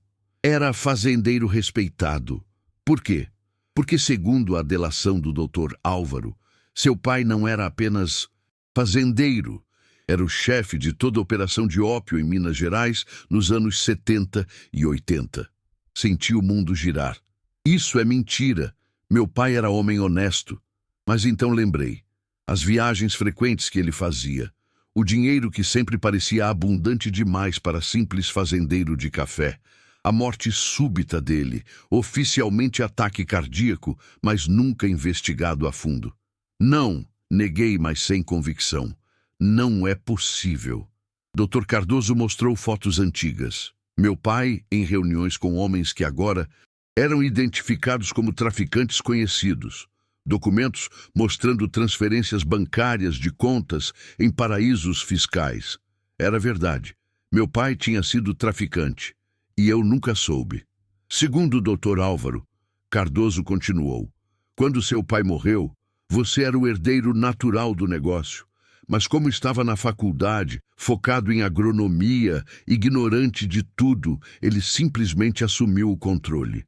Era fazendeiro respeitado. Por quê? Porque, segundo a delação do Dr. Álvaro, seu pai não era apenas fazendeiro, era o chefe de toda a operação de ópio em Minas Gerais nos anos 70 e 80. Senti o mundo girar. Isso é mentira. Meu pai era homem honesto. Mas então lembrei. As viagens frequentes que ele fazia. O dinheiro que sempre parecia abundante demais para simples fazendeiro de café. A morte súbita dele, oficialmente ataque cardíaco, mas nunca investigado a fundo. Não, neguei, mas sem convicção. Não é possível. Dr. Cardoso mostrou fotos antigas. Meu pai, em reuniões com homens que agora eram identificados como traficantes conhecidos. Documentos mostrando transferências bancárias de contas em paraísos fiscais. Era verdade. Meu pai tinha sido traficante. E eu nunca soube. Segundo o Dr. Álvaro, Cardoso continuou. Quando seu pai morreu, você era o herdeiro natural do negócio. Mas como estava na faculdade, focado em agronomia, ignorante de tudo, ele simplesmente assumiu o controle.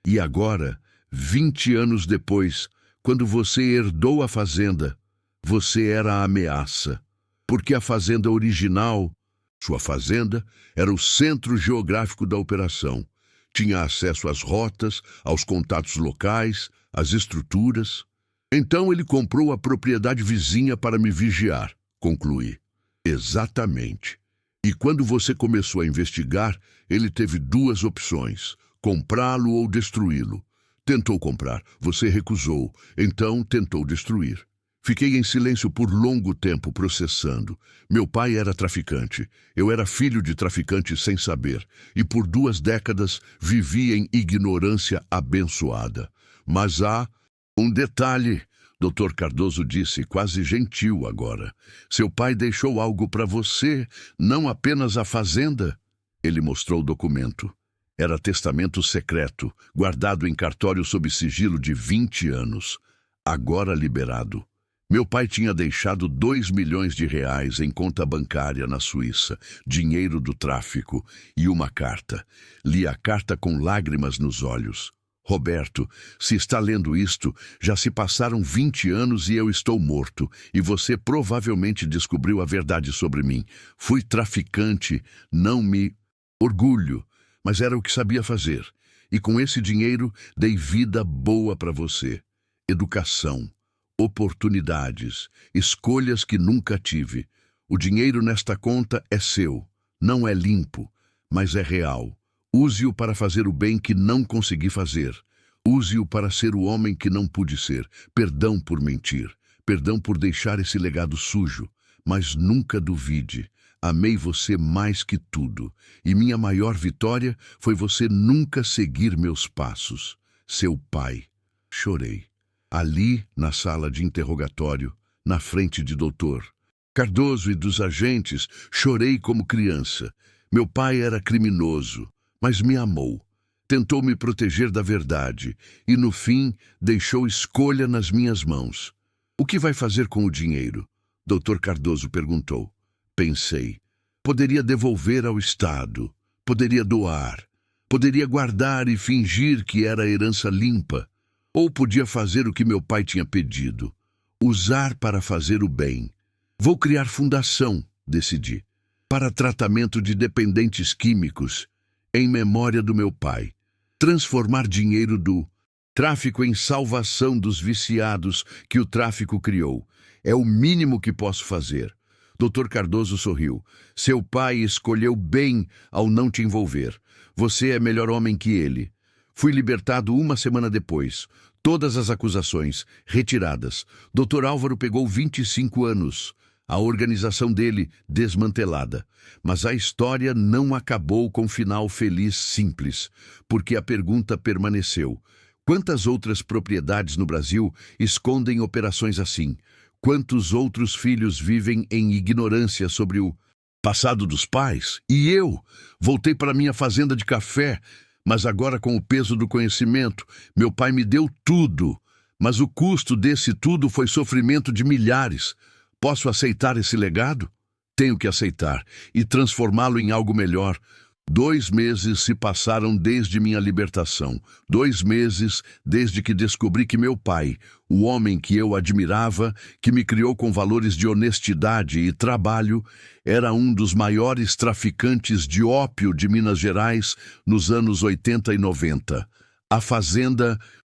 E agora, 20 anos depois, quando você herdou a fazenda, você era a ameaça. Porque a fazenda original, sua fazenda, era o centro geográfico da operação. Tinha acesso às rotas, aos contatos locais, às estruturas. Então ele comprou a propriedade vizinha para me vigiar, concluí. Exatamente. E quando você começou a investigar, ele teve duas opções, comprá-lo ou destruí-lo. Tentou comprar, você recusou, então tentou destruir. Fiquei em silêncio por longo tempo processando. Meu pai era traficante. Eu era filho de traficante sem saber. E por 2 décadas vivi em ignorância abençoada. Mas há um detalhe, Dr. Cardoso disse, quase gentil agora. Seu pai deixou algo para você, não apenas a fazenda. Ele mostrou o documento. Era testamento secreto, guardado em cartório sob sigilo de 20 anos. Agora liberado. Meu pai tinha deixado 2 milhões de reais em conta bancária na Suíça, dinheiro do tráfico e uma carta. Li a carta com lágrimas nos olhos. Roberto, se está lendo isto, já se passaram 20 anos e eu estou morto, e você provavelmente descobriu a verdade sobre mim. Fui traficante, não me orgulho, mas era o que sabia fazer. E com esse dinheiro dei vida boa para você. Educação. Oportunidades, escolhas que nunca tive. O dinheiro nesta conta é seu. Não é limpo, mas é real. Use-o para fazer o bem que não consegui fazer. Use-o para ser o homem que não pude ser. Perdão por mentir. Perdão por deixar esse legado sujo. Mas nunca duvide. Amei você mais que tudo. E minha maior vitória foi você nunca seguir meus passos. Seu pai. Chorei. Ali, na sala de interrogatório, na frente de doutor Cardoso e dos agentes, chorei como criança. Meu pai era criminoso, mas me amou. Tentou me proteger da verdade e, no fim, deixou escolha nas minhas mãos. O que vai fazer com o dinheiro? Dr. Cardoso perguntou. Pensei. Poderia devolver ao Estado. Poderia doar. Poderia guardar e fingir que era herança limpa. Ou podia fazer o que meu pai tinha pedido, usar para fazer o bem. Vou criar fundação, decidi, para tratamento de dependentes químicos, em memória do meu pai. Transformar dinheiro do tráfico em salvação dos viciados que o tráfico criou. É o mínimo que posso fazer. Dr. Cardoso sorriu. Seu pai escolheu bem ao não te envolver. Você é melhor homem que ele. Fui libertado 1 semana depois. Todas as acusações retiradas. Dr. Álvaro pegou 25 anos. A organização dele desmantelada. Mas a história não acabou com final feliz simples, porque a pergunta permaneceu. Quantas outras propriedades no Brasil escondem operações assim? Quantos outros filhos vivem em ignorância sobre o passado dos pais? E eu voltei para minha fazenda de café, mas agora com o peso do conhecimento. Meu pai me deu tudo, mas o custo desse tudo foi sofrimento de milhares. Posso aceitar esse legado? Tenho que aceitar e transformá-lo em algo melhor. 2 meses se passaram desde minha libertação. 2 meses desde que descobri que meu pai, o homem que eu admirava, que me criou com valores de honestidade e trabalho, era um dos maiores traficantes de ópio de Minas Gerais nos anos 80 e 90. A fazenda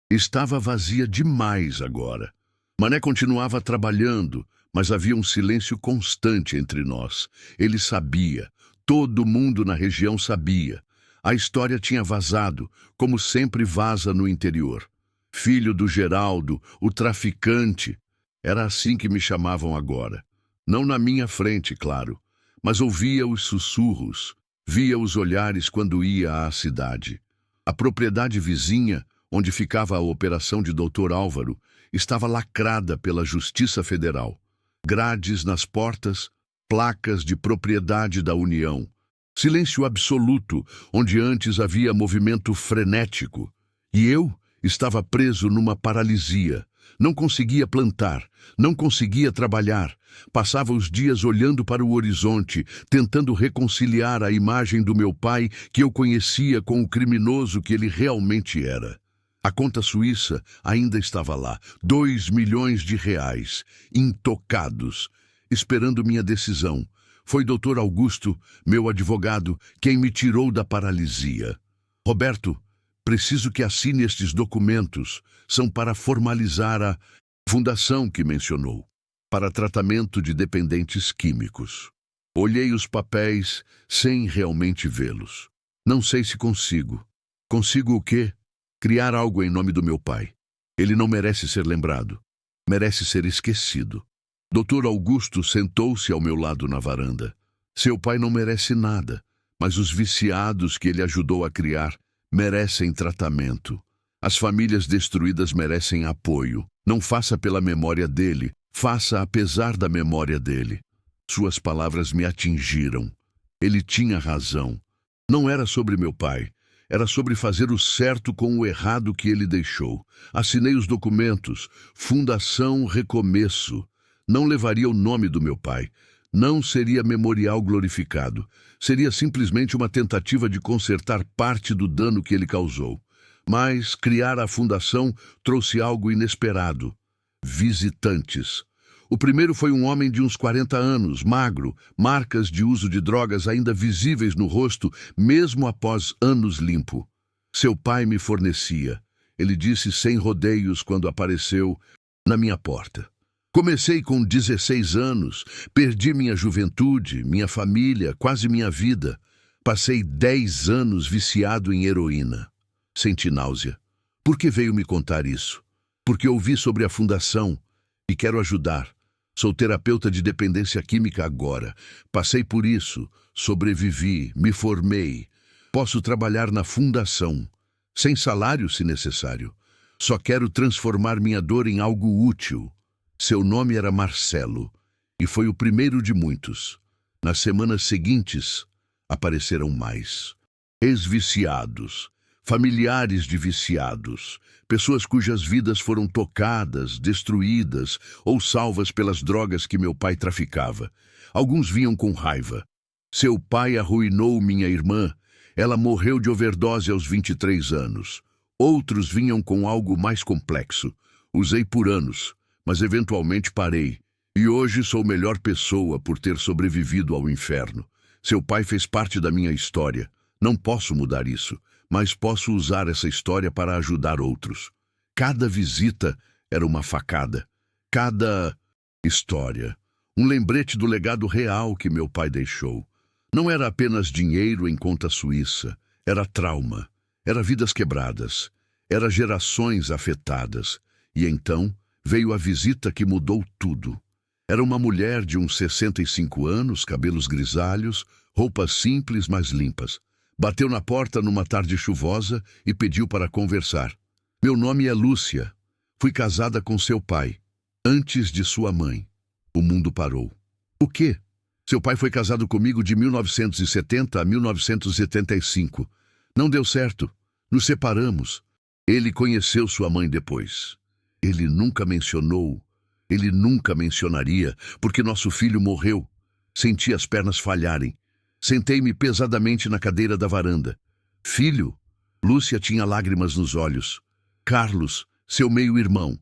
estava vazia demais agora. Mané continuava trabalhando, mas havia um silêncio constante entre nós. Ele sabia. Todo mundo na região sabia. A história tinha vazado, como sempre vaza no interior. Filho do Geraldo, o traficante. Era assim que me chamavam agora. Não na minha frente, claro, mas ouvia os sussurros, via os olhares quando ia à cidade. A propriedade vizinha, onde ficava a operação de Dr. Álvaro, estava lacrada pela Justiça Federal. Grades nas portas, placas de propriedade da União. Silêncio absoluto, onde antes havia movimento frenético. E eu estava preso numa paralisia. Não conseguia plantar, não conseguia trabalhar. Passava os dias olhando para o horizonte, tentando reconciliar a imagem do meu pai que eu conhecia com o criminoso que ele realmente era. A conta suíça ainda estava lá, 2 milhões de reais, intocados, esperando minha decisão. Foi Dr. Augusto, meu advogado, quem me tirou da paralisia. Roberto, preciso que assine estes documentos. São para formalizar a fundação que mencionou, para tratamento de dependentes químicos. Olhei os papéis sem realmente vê-los. Não sei se consigo. Consigo o quê? Criar algo em nome do meu pai. Ele não merece ser lembrado. Merece ser esquecido. Dr. Augusto sentou-se ao meu lado na varanda. Seu pai não merece nada, mas os viciados que ele ajudou a criar merecem tratamento. As famílias destruídas merecem apoio. Não faça pela memória dele, faça apesar da memória dele. Suas palavras me atingiram. Ele tinha razão. Não era sobre meu pai. Era sobre fazer o certo com o errado que ele deixou. Assinei os documentos. Fundação Recomeço. Não levaria o nome do meu pai. Não seria memorial glorificado. Seria simplesmente uma tentativa de consertar parte do dano que ele causou. Mas criar a fundação trouxe algo inesperado. Visitantes. O primeiro foi um homem de uns 40 anos, magro, marcas de uso de drogas ainda visíveis no rosto, mesmo após anos limpo. Seu pai me fornecia. Ele disse sem rodeios quando apareceu na minha porta. Comecei com 16 anos, perdi minha juventude, minha família, quase minha vida. Passei 10 anos viciado em heroína. Senti náusea. Por que veio me contar isso? Porque ouvi sobre a fundação e quero ajudar. Sou terapeuta de dependência química agora. Passei por isso, sobrevivi, me formei. Posso trabalhar na fundação, sem salário se necessário. Só quero transformar minha dor em algo útil. Seu nome era Marcelo, e foi o primeiro de muitos. Nas semanas seguintes, apareceram mais. Ex-viciados, familiares de viciados, pessoas cujas vidas foram tocadas, destruídas ou salvas pelas drogas que meu pai traficava. Alguns vinham com raiva. Seu pai arruinou minha irmã. Ela morreu de overdose aos 23 anos. Outros vinham com algo mais complexo. Usei por anos, mas eventualmente parei. E hoje sou melhor pessoa por ter sobrevivido ao inferno. Seu pai fez parte da minha história. Não posso mudar isso, mas posso usar essa história para ajudar outros. Cada visita era uma facada. Cada história, um lembrete do legado real que meu pai deixou. Não era apenas dinheiro em conta suíça. Era trauma. Era vidas quebradas. Era gerações afetadas. E então veio a visita que mudou tudo. Era uma mulher de uns 65 anos, cabelos grisalhos, roupas simples, mas limpas. Bateu na porta numa tarde chuvosa e pediu para conversar. Meu nome é Lúcia. Fui casada com seu pai, antes de sua mãe. O mundo parou. O quê? Seu pai foi casado comigo de 1970 a 1975. Não deu certo. Nos separamos. Ele conheceu sua mãe depois. Ele nunca mencionaria, porque nosso filho morreu. Senti as pernas falharem. Sentei-me pesadamente na cadeira da varanda. Filho, Lúcia tinha lágrimas nos olhos. Carlos, seu meio-irmão,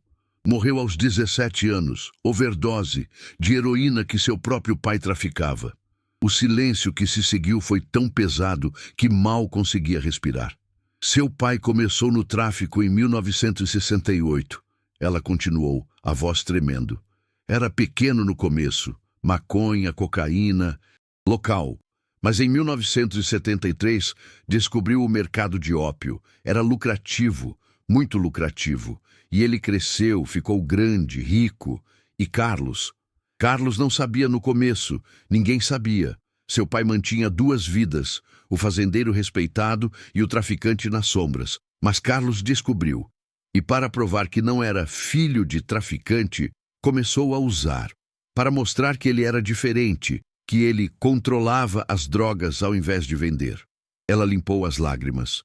morreu aos 17 anos, overdose, de heroína que seu próprio pai traficava. O silêncio que se seguiu foi tão pesado que mal conseguia respirar. Seu pai começou no tráfico em 1968. Ela continuou, a voz tremendo. Era pequeno no começo, maconha, cocaína, local. Mas em 1973 descobriu o mercado de ópio. Era lucrativo, muito lucrativo. E ele cresceu, ficou grande, rico. E Carlos? Carlos não sabia no começo, ninguém sabia. Seu pai mantinha duas vidas, o fazendeiro respeitado e o traficante nas sombras. Mas Carlos descobriu. E para provar que não era filho de traficante, começou a usar. Para mostrar que ele era diferente, que ele controlava as drogas ao invés de vender. Ela limpou as lágrimas.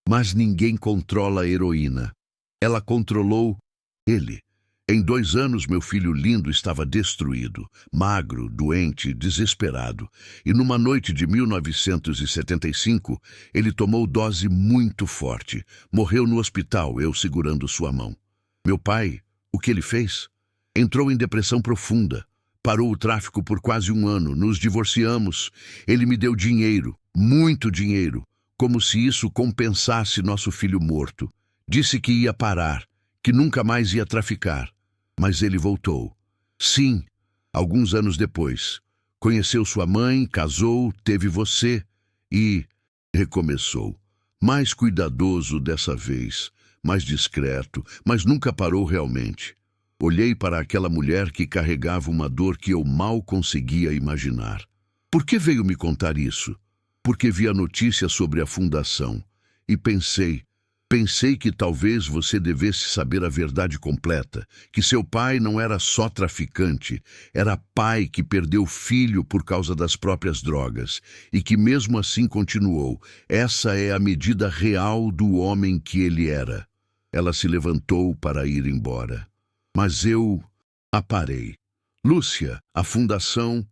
Mas ninguém controla a heroína. Ela controlou ele. Em 2 anos, meu filho lindo estava destruído, magro, doente, desesperado. E numa noite de 1975, ele tomou dose muito forte. Morreu no hospital, eu segurando sua mão. Meu pai, o que ele fez? Entrou em depressão profunda. Parou o tráfico por quase 1 ano. Nos divorciamos. Ele me deu dinheiro, muito dinheiro, como se isso compensasse nosso filho morto. Disse que ia parar, que nunca mais ia traficar. Mas ele voltou. Sim, alguns anos depois. Conheceu sua mãe, casou, teve você e recomeçou. Mais cuidadoso dessa vez, mais discreto, mas nunca parou realmente. Olhei para aquela mulher que carregava uma dor que eu mal conseguia imaginar. Por que veio me contar isso? Porque vi a notícia sobre a fundação e pensei que talvez você devesse saber a verdade completa, que seu pai não era só traficante, era pai que perdeu filho por causa das próprias drogas, e que mesmo assim continuou. Essa é a medida real do homem que ele era. Ela se levantou para ir embora. Mas eu a parei. Lúcia, a fundação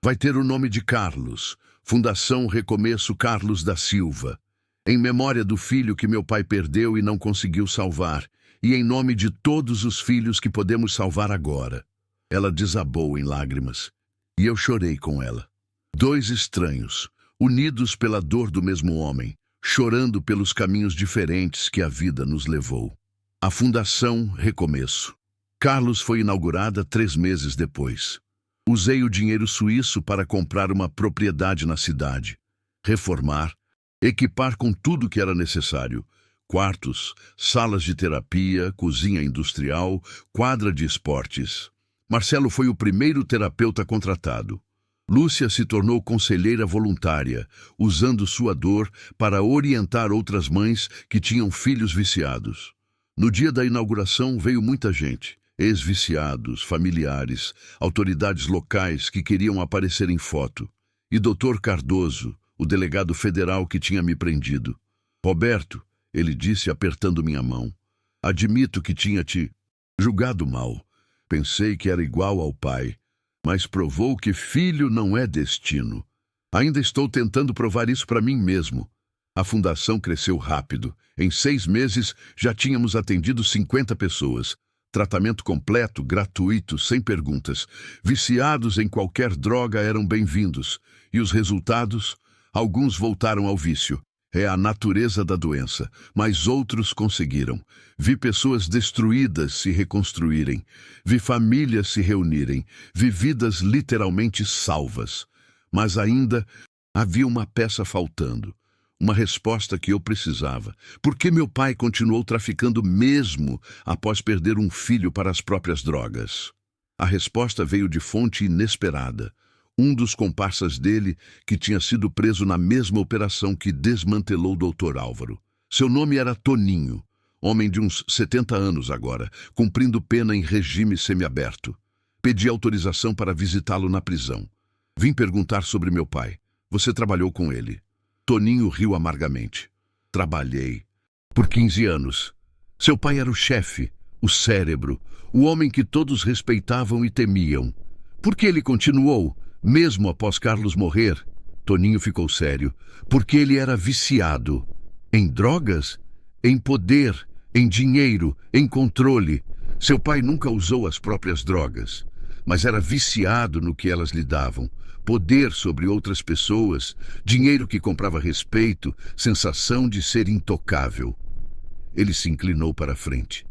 vai ter o nome de Carlos. Fundação Recomeço Carlos da Silva. Em memória do filho que meu pai perdeu e não conseguiu salvar, e em nome de todos os filhos que podemos salvar agora. Ela desabou em lágrimas, e eu chorei com ela. 2 estranhos, unidos pela dor do mesmo homem, chorando pelos caminhos diferentes que a vida nos levou. A Fundação Recomeço. Carlos foi inaugurada 3 meses depois. Usei o dinheiro suíço para comprar uma propriedade na cidade, reformar, equipar com tudo que era necessário: quartos, salas de terapia, cozinha industrial, quadra de esportes. Marcelo foi o primeiro terapeuta contratado. Lúcia se tornou conselheira voluntária, usando sua dor para orientar outras mães que tinham filhos viciados. No dia da inauguração veio muita gente, ex-viciados, familiares, autoridades locais que queriam aparecer em foto. E Dr. Cardoso, o delegado federal que tinha me prendido. Roberto, ele disse apertando minha mão, admito que tinha te julgado mal. Pensei que era igual ao pai, mas provou que filho não é destino. Ainda estou tentando provar isso para mim mesmo. A fundação cresceu rápido. Em 6 meses já tínhamos atendido 50 pessoas. Tratamento completo, gratuito, sem perguntas. Viciados em qualquer droga eram bem-vindos. E os resultados? Alguns voltaram ao vício. É a natureza da doença, mas outros conseguiram. Vi pessoas destruídas se reconstruírem. Vi famílias se reunirem. Vi vidas literalmente salvas. Mas ainda havia uma peça faltando. Uma resposta que eu precisava. Por que meu pai continuou traficando mesmo após perder um filho para as próprias drogas? A resposta veio de fonte inesperada. Um dos comparsas dele, que tinha sido preso na mesma operação que desmantelou o Dr. Álvaro. Seu nome era Toninho, homem de uns 70 anos agora, cumprindo pena em regime semiaberto. Pedi autorização para visitá-lo na prisão. Vim perguntar sobre meu pai. Você trabalhou com ele? Toninho riu amargamente. Trabalhei. Por 15 anos. Seu pai era o chefe, o cérebro, o homem que todos respeitavam e temiam. Por que ele continuou, mesmo após Carlos morrer? Toninho ficou sério, porque ele era viciado em drogas, em poder, em dinheiro, em controle. Seu pai nunca usou as próprias drogas, mas era viciado no que elas lhe davam. Poder sobre outras pessoas, dinheiro que comprava respeito, sensação de ser intocável. Ele se inclinou para a frente.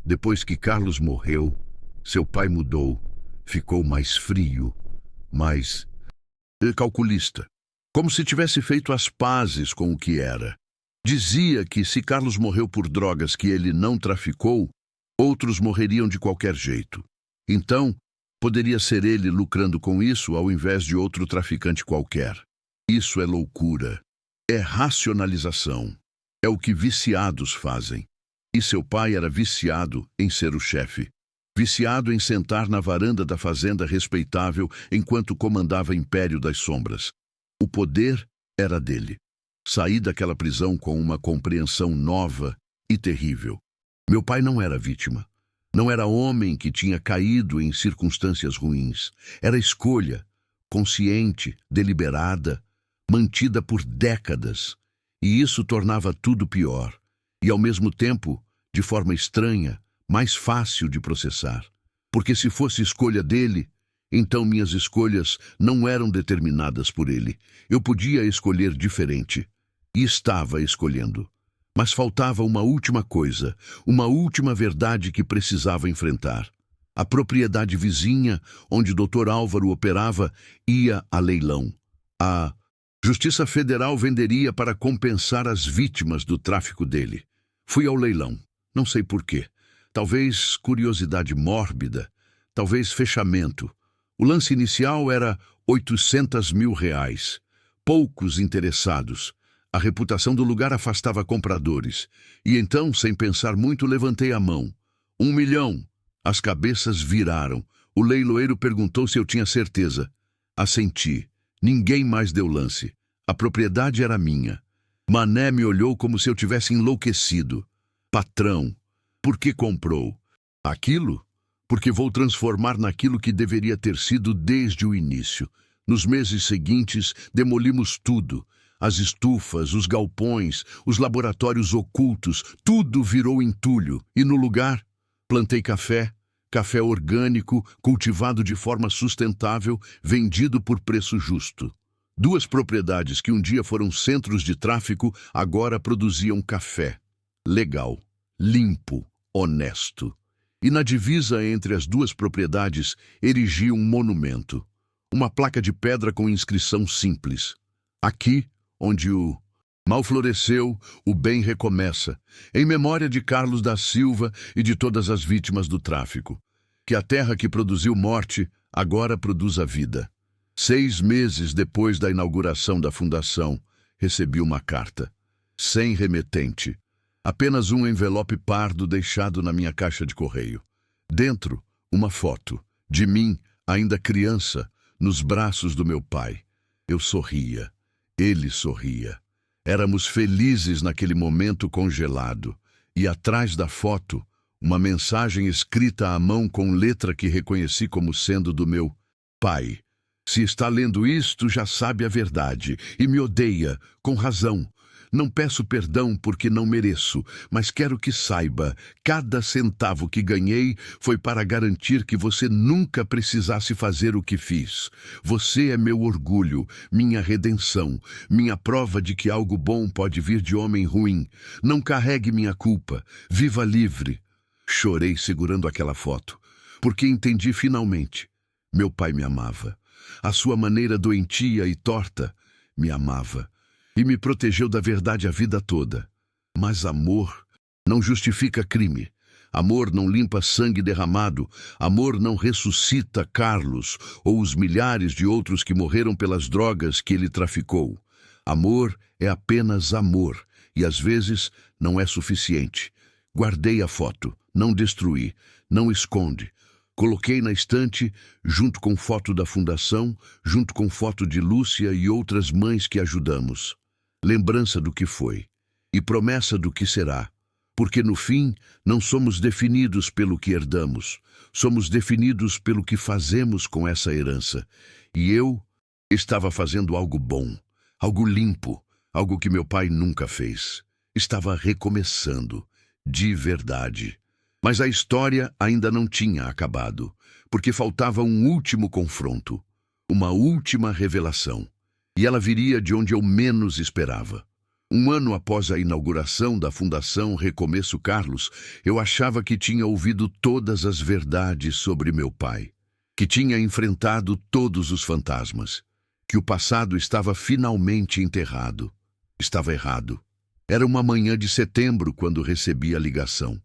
Depois que Carlos morreu, seu pai mudou, ficou mais frio, mais calculista, como se tivesse feito as pazes com o que era. Dizia que se Carlos morreu por drogas que ele não traficou, outros morreriam de qualquer jeito. Então, poderia ser ele lucrando com isso ao invés de outro traficante qualquer. Isso é loucura. É racionalização. É o que viciados fazem. E seu pai era viciado em ser o chefe. Viciado em sentar na varanda da fazenda respeitável enquanto comandava o Império das Sombras. O poder era dele. Saí daquela prisão com uma compreensão nova e terrível. Meu pai não era vítima. Não era homem que tinha caído em circunstâncias ruins. Era escolha, consciente, deliberada, mantida por décadas. E isso tornava tudo pior. E, ao mesmo tempo, de forma estranha, mais fácil de processar. Porque se fosse escolha dele, então minhas escolhas não eram determinadas por ele. Eu podia escolher diferente. E estava escolhendo. Mas faltava uma última coisa, uma última verdade que precisava enfrentar. A propriedade vizinha, onde Dr. Álvaro operava, ia a leilão. A Justiça Federal venderia para compensar as vítimas do tráfico dele. Fui ao leilão. Não sei porquê. Talvez curiosidade mórbida, talvez fechamento. O lance inicial era R$ 800 mil. Poucos interessados. A reputação do lugar afastava compradores. E então, sem pensar muito, levantei a mão. 1 milhão. As cabeças viraram. O leiloeiro perguntou se eu tinha certeza. Assenti. Ninguém mais deu lance. A propriedade era minha. Mané me olhou como se eu tivesse enlouquecido. Patrão, por que comprou? Aquilo? Porque vou transformar naquilo que deveria ter sido desde o início. Nos meses seguintes, demolimos tudo. As estufas, os galpões, os laboratórios ocultos, tudo virou entulho. E no lugar, plantei café, café orgânico, cultivado de forma sustentável, vendido por preço justo. 2 propriedades que um dia foram centros de tráfico, agora produziam café. Legal, limpo, honesto. E na divisa entre as 2 propriedades, erigi um monumento. Uma placa de pedra com inscrição simples. Aqui, onde o mal floresceu, o bem recomeça, em memória de Carlos da Silva e de todas as vítimas do tráfico. Que a terra que produziu morte, agora produza vida. 6 meses depois da inauguração da fundação, recebi uma carta. Sem remetente. Apenas um envelope pardo deixado na minha caixa de correio. Dentro, uma foto, de mim, ainda criança, nos braços do meu pai. Eu sorria. Ele sorria. Éramos felizes naquele momento congelado. E atrás da foto, uma mensagem escrita à mão com letra que reconheci como sendo do meu pai. Se está lendo isto, já sabe a verdade. E me odeia, com razão. Não peço perdão porque não mereço, mas quero que saiba, cada centavo que ganhei foi para garantir que você nunca precisasse fazer o que fiz. Você é meu orgulho, minha redenção, minha prova de que algo bom pode vir de homem ruim. Não carregue minha culpa. Viva livre. Chorei segurando aquela foto, porque entendi finalmente. Meu pai me amava. A sua maneira doentia e torta me amava. E me protegeu da verdade a vida toda. Mas amor não justifica crime. Amor não limpa sangue derramado. Amor não ressuscita Carlos ou os milhares de outros que morreram pelas drogas que ele traficou. Amor é apenas amor, e às vezes não é suficiente. Guardei a foto, não destruí, não esconde. Coloquei na estante, junto com foto da fundação, junto com foto de Lúcia e outras mães que ajudamos. Lembrança do que foi, e promessa do que será, porque no fim não somos definidos pelo que herdamos, somos definidos pelo que fazemos com essa herança. E eu Estava fazendo algo bom, algo limpo, algo que meu pai nunca fez. Estava recomeçando, de verdade. Mas a história ainda não tinha acabado, porque faltava um último confronto, uma última revelação. E ela viria de onde eu menos esperava. Um ano após a inauguração da Fundação Recomeço Carlos, eu achava que tinha ouvido todas as verdades sobre meu pai, que tinha enfrentado todos os fantasmas, que o passado estava finalmente enterrado. Estava errado. Era uma manhã de setembro quando recebi a ligação.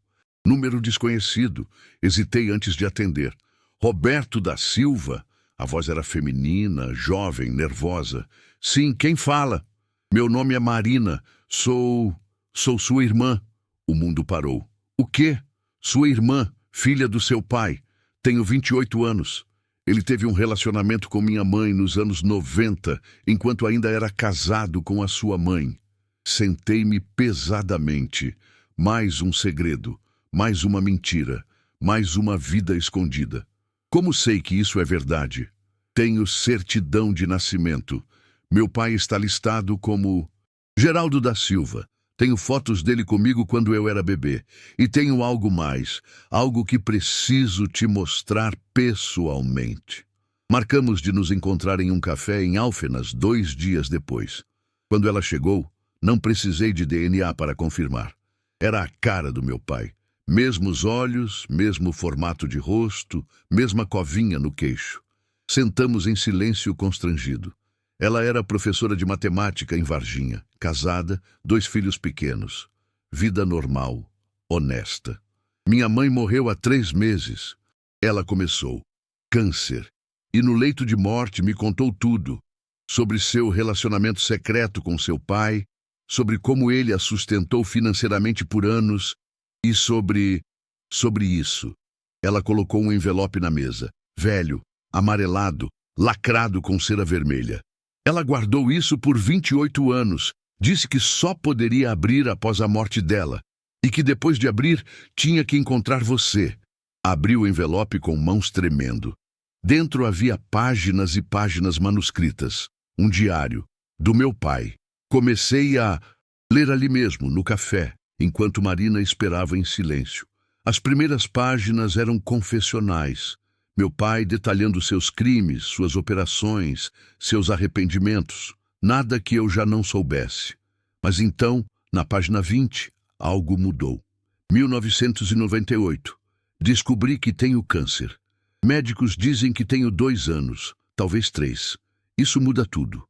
Número desconhecido. Hesitei antes de atender. Roberto da Silva. A voz era feminina, jovem, nervosa. Sim, quem fala? Meu nome é Marina. Sou sua irmã. O mundo parou. O quê? Sua irmã, filha do seu pai. Tenho 28 anos. Ele teve um relacionamento com minha mãe nos anos 90, enquanto ainda era casado com a sua mãe. Sentei-me pesadamente. Mais um segredo, mais uma mentira, mais uma vida escondida. Como sei que isso é verdade? Tenho certidão de nascimento. Meu pai está listado como Geraldo da Silva. Tenho fotos dele comigo quando eu era bebê. E tenho algo mais, algo que preciso te mostrar pessoalmente. Marcamos de nos encontrar em um café em Alfenas 2 dias depois. Quando ela chegou, não precisei de DNA para confirmar. Era a cara do meu pai. Mesmos olhos, mesmo formato de rosto, mesma covinha no queixo. Sentamos em silêncio constrangido. Ela era professora de matemática em Varginha, casada, 2 filhos pequenos. Vida normal, honesta. Minha mãe morreu há 3 meses. Ela começou. Câncer. E no leito de morte me contou tudo. Sobre seu relacionamento secreto com seu pai, sobre como ele a sustentou financeiramente por anos e sobre isso. Ela colocou um envelope na mesa, velho, amarelado, lacrado com cera vermelha. Ela guardou isso por 28 anos, disse que só poderia abrir após a morte dela, e que depois de abrir, tinha que encontrar você. Abriu o envelope com mãos tremendo. Dentro havia páginas e páginas manuscritas, um diário, do meu pai. Comecei a ler ali mesmo, no café, enquanto Marina esperava em silêncio. As primeiras páginas eram confessionais. Meu pai detalhando seus crimes, suas operações, seus arrependimentos. Nada que eu já não soubesse. Mas então, na página 20, algo mudou. 1998. Descobri que tenho câncer. Médicos dizem que tenho 2 anos, talvez 3. Isso muda tudo.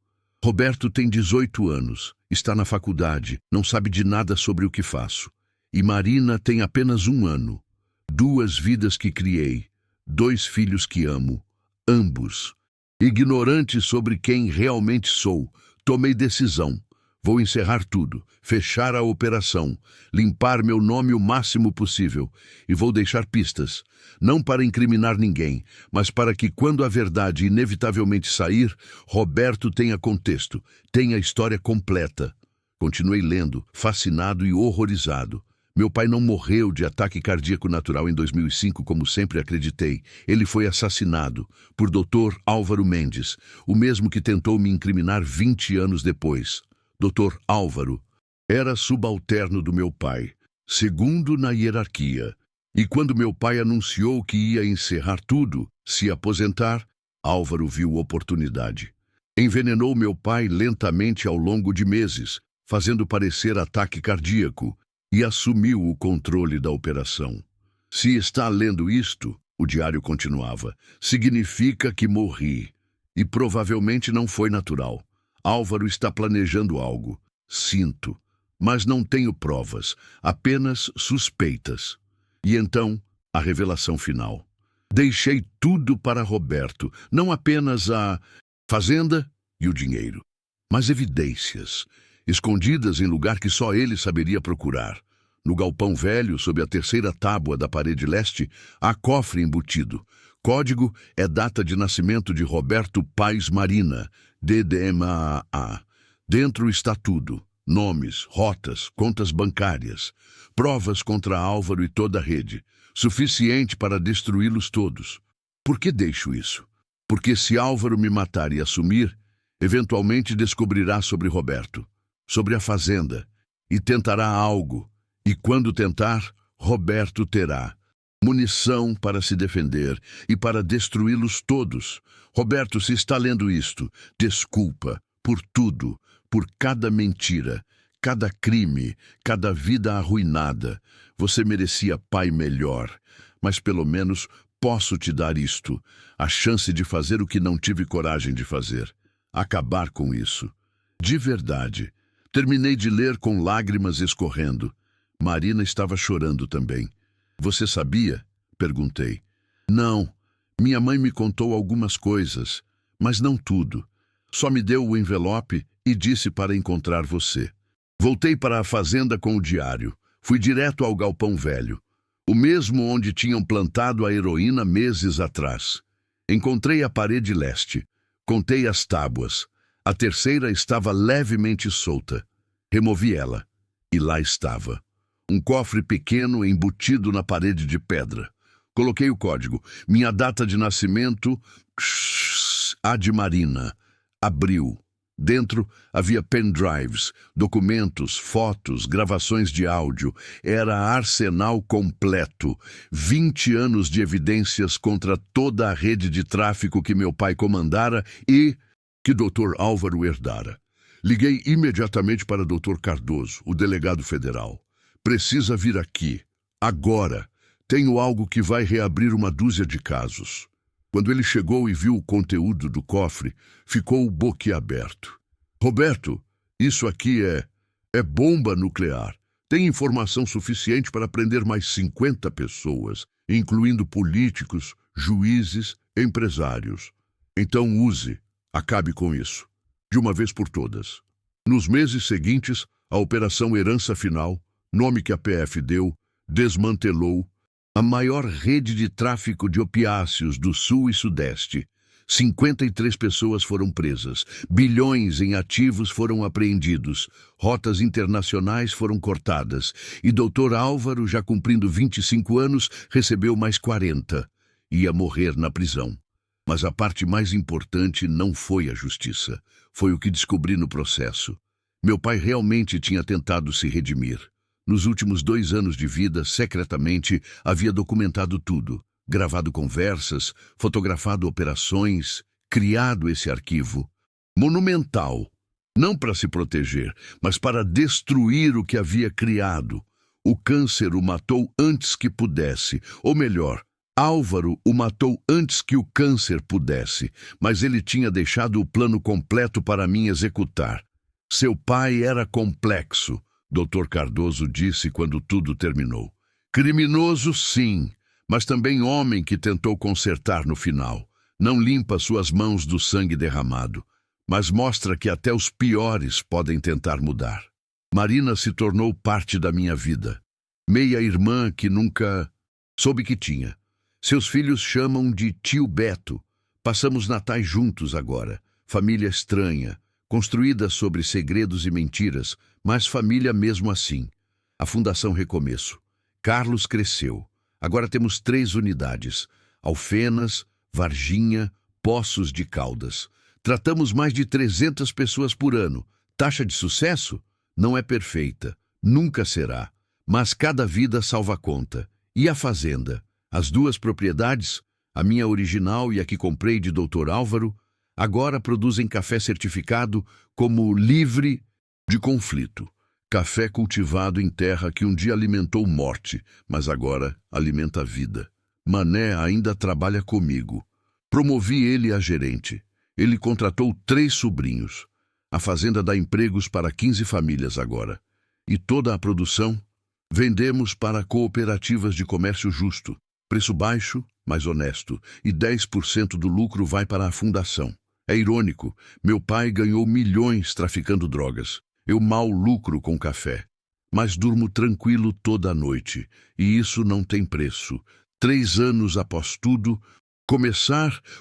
Roberto tem 18 anos, está na faculdade, não sabe de nada sobre o que faço. E Marina tem apenas 1 ano. 2 vidas que criei, 2 filhos que amo, ambos. Ignorante sobre quem realmente sou, tomei decisão. Vou encerrar tudo, fechar a operação, limpar meu nome o máximo possível e vou deixar pistas, não para incriminar ninguém, mas para que quando a verdade inevitavelmente sair, Roberto tenha contexto, tenha a história completa. Continuei lendo, fascinado e horrorizado. Meu pai não morreu de ataque cardíaco natural em 2005, como sempre acreditei. Ele foi assassinado por Dr. Álvaro Mendes, o mesmo que tentou me incriminar 20 anos depois. Dr. Álvaro era subalterno do meu pai, segundo na hierarquia. E quando meu pai anunciou que ia encerrar tudo, se aposentar, Álvaro viu oportunidade. Envenenou meu pai lentamente ao longo de meses, fazendo parecer ataque cardíaco, e assumiu o controle da operação. Se está lendo isto, o diário continuava, significa que morri. E provavelmente não foi natural. Álvaro está planejando algo. Sinto. Mas não tenho provas, apenas suspeitas. E então, a revelação final. Deixei tudo para Roberto, não apenas a fazenda e o dinheiro, mas evidências, escondidas em lugar que só ele saberia procurar. No galpão velho, sob a 3ª tábua da parede leste, há cofre embutido. Código é data de nascimento de Roberto Paes Marina, DDMAA. Dentro está tudo. Nomes, rotas, contas bancárias. Provas contra Álvaro e toda a rede. Suficiente para destruí-los todos. Por que deixo isso? Porque se Álvaro me matar e assumir, Eventualmente descobrirá sobre Roberto, sobre a fazenda, e tentará algo. E quando tentar, Roberto terá munição para se defender e para destruí-los todos. Roberto, se está lendo isto, desculpa por tudo, por cada mentira, cada crime, cada vida arruinada. Você merecia pai melhor, mas pelo menos posso te dar isto, a chance de fazer o que não tive coragem de fazer. Acabar com isso. De verdade. Terminei de ler com lágrimas escorrendo. Marina estava chorando também. Você sabia? Perguntei. Não. Minha mãe me contou algumas coisas, mas não tudo. Só me deu o envelope e disse para encontrar você. Voltei para a fazenda com o diário. Fui direto ao galpão velho, o mesmo onde tinham plantado a heroína meses atrás. Encontrei a parede leste. Contei as tábuas. A terceira estava levemente solta. Removi ela. E lá estava. Um cofre pequeno embutido na parede de pedra. Coloquei o código. Minha data de nascimento... A de Marina. Abril. Dentro havia pendrives, documentos, fotos, gravações de áudio. Era arsenal completo. 20 anos de evidências contra toda a rede de tráfico que meu pai comandara e que Dr. Álvaro herdara. Liguei imediatamente para Dr. Cardoso, o delegado federal. Precisa vir aqui. Agora. Tenho algo que vai reabrir uma dúzia de casos. Quando ele chegou e viu o conteúdo do cofre, ficou boquiaberto. Roberto, isso aqui é bomba nuclear. Tem informação suficiente para prender mais 50 pessoas, incluindo políticos, juízes, empresários. Então use, acabe com isso, de uma vez por todas. Nos meses seguintes, a Operação Herança Final, nome que a PF deu, desmantelou a maior rede de tráfico de opiáceos do Sul e Sudeste. 53 pessoas foram presas, bilhões em ativos foram apreendidos, rotas internacionais foram cortadas e Dr. Álvaro, já cumprindo 25 anos, recebeu mais 40. Ia morrer na prisão. Mas a parte mais importante não foi a justiça, foi o que descobri no processo. Meu pai realmente tinha tentado se redimir. Nos últimos 2 anos de vida, secretamente, havia documentado tudo, gravado conversas, fotografado operações, criado esse arquivo. Monumental. Não para se proteger, mas para destruir o que havia criado. O câncer o matou antes que pudesse, ou melhor, Álvaro o matou antes que o câncer pudesse, mas ele tinha deixado o plano completo para mim executar. Seu pai era complexo. Dr. Cardoso disse quando tudo terminou. Criminoso, sim, mas também homem que tentou consertar no final. Não limpa suas mãos do sangue derramado, mas mostra que até os piores podem tentar mudar. Marina se tornou parte da minha vida. Meia-irmã que nunca soube que tinha. Seus filhos chamam de tio Beto. Passamos natais juntos agora. Família estranha, construída sobre segredos e mentiras, mas família mesmo assim. A Fundação Recomeço. Carlos cresceu. Agora temos 3 unidades. Alfenas, Varginha, Poços de Caldas. Tratamos mais de 300 pessoas por ano. Taxa de sucesso? Não é perfeita. Nunca será. Mas cada vida salva conta. E a fazenda? As 2 propriedades, a minha original e a que comprei de Dr. Álvaro, agora produzem café certificado como livre de conflito. Café cultivado em terra que um dia alimentou morte, mas agora alimenta a vida. Mané ainda trabalha comigo. Promovi ele a gerente. Ele contratou 3 sobrinhos. A fazenda dá empregos para 15 famílias agora. E toda a produção vendemos para cooperativas de comércio justo. Preço baixo, mas honesto. E 10% do lucro vai para a fundação. É irônico, meu pai ganhou milhões traficando drogas. Eu mal lucro com café. Mas durmo tranquilo toda a noite. E isso não tem preço. 3 anos após tudo,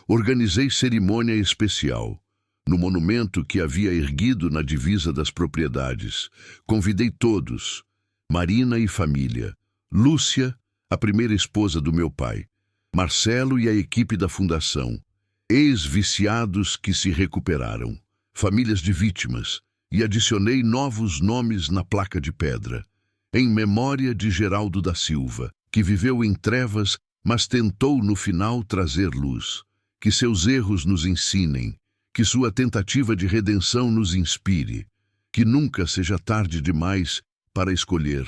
organizei cerimônia especial. No monumento que havia erguido na divisa das propriedades. Convidei todos. Marina e família. Lúcia, a primeira esposa do meu pai. Marcelo e a equipe da fundação. Ex-viciados que se recuperaram. famílias de vítimas, e adicionei novos nomes na placa de pedra. Em memória de Geraldo da Silva, que viveu em trevas, mas tentou no final trazer luz. Que seus erros nos ensinem, que sua tentativa de redenção nos inspire, que nunca seja tarde demais para escolher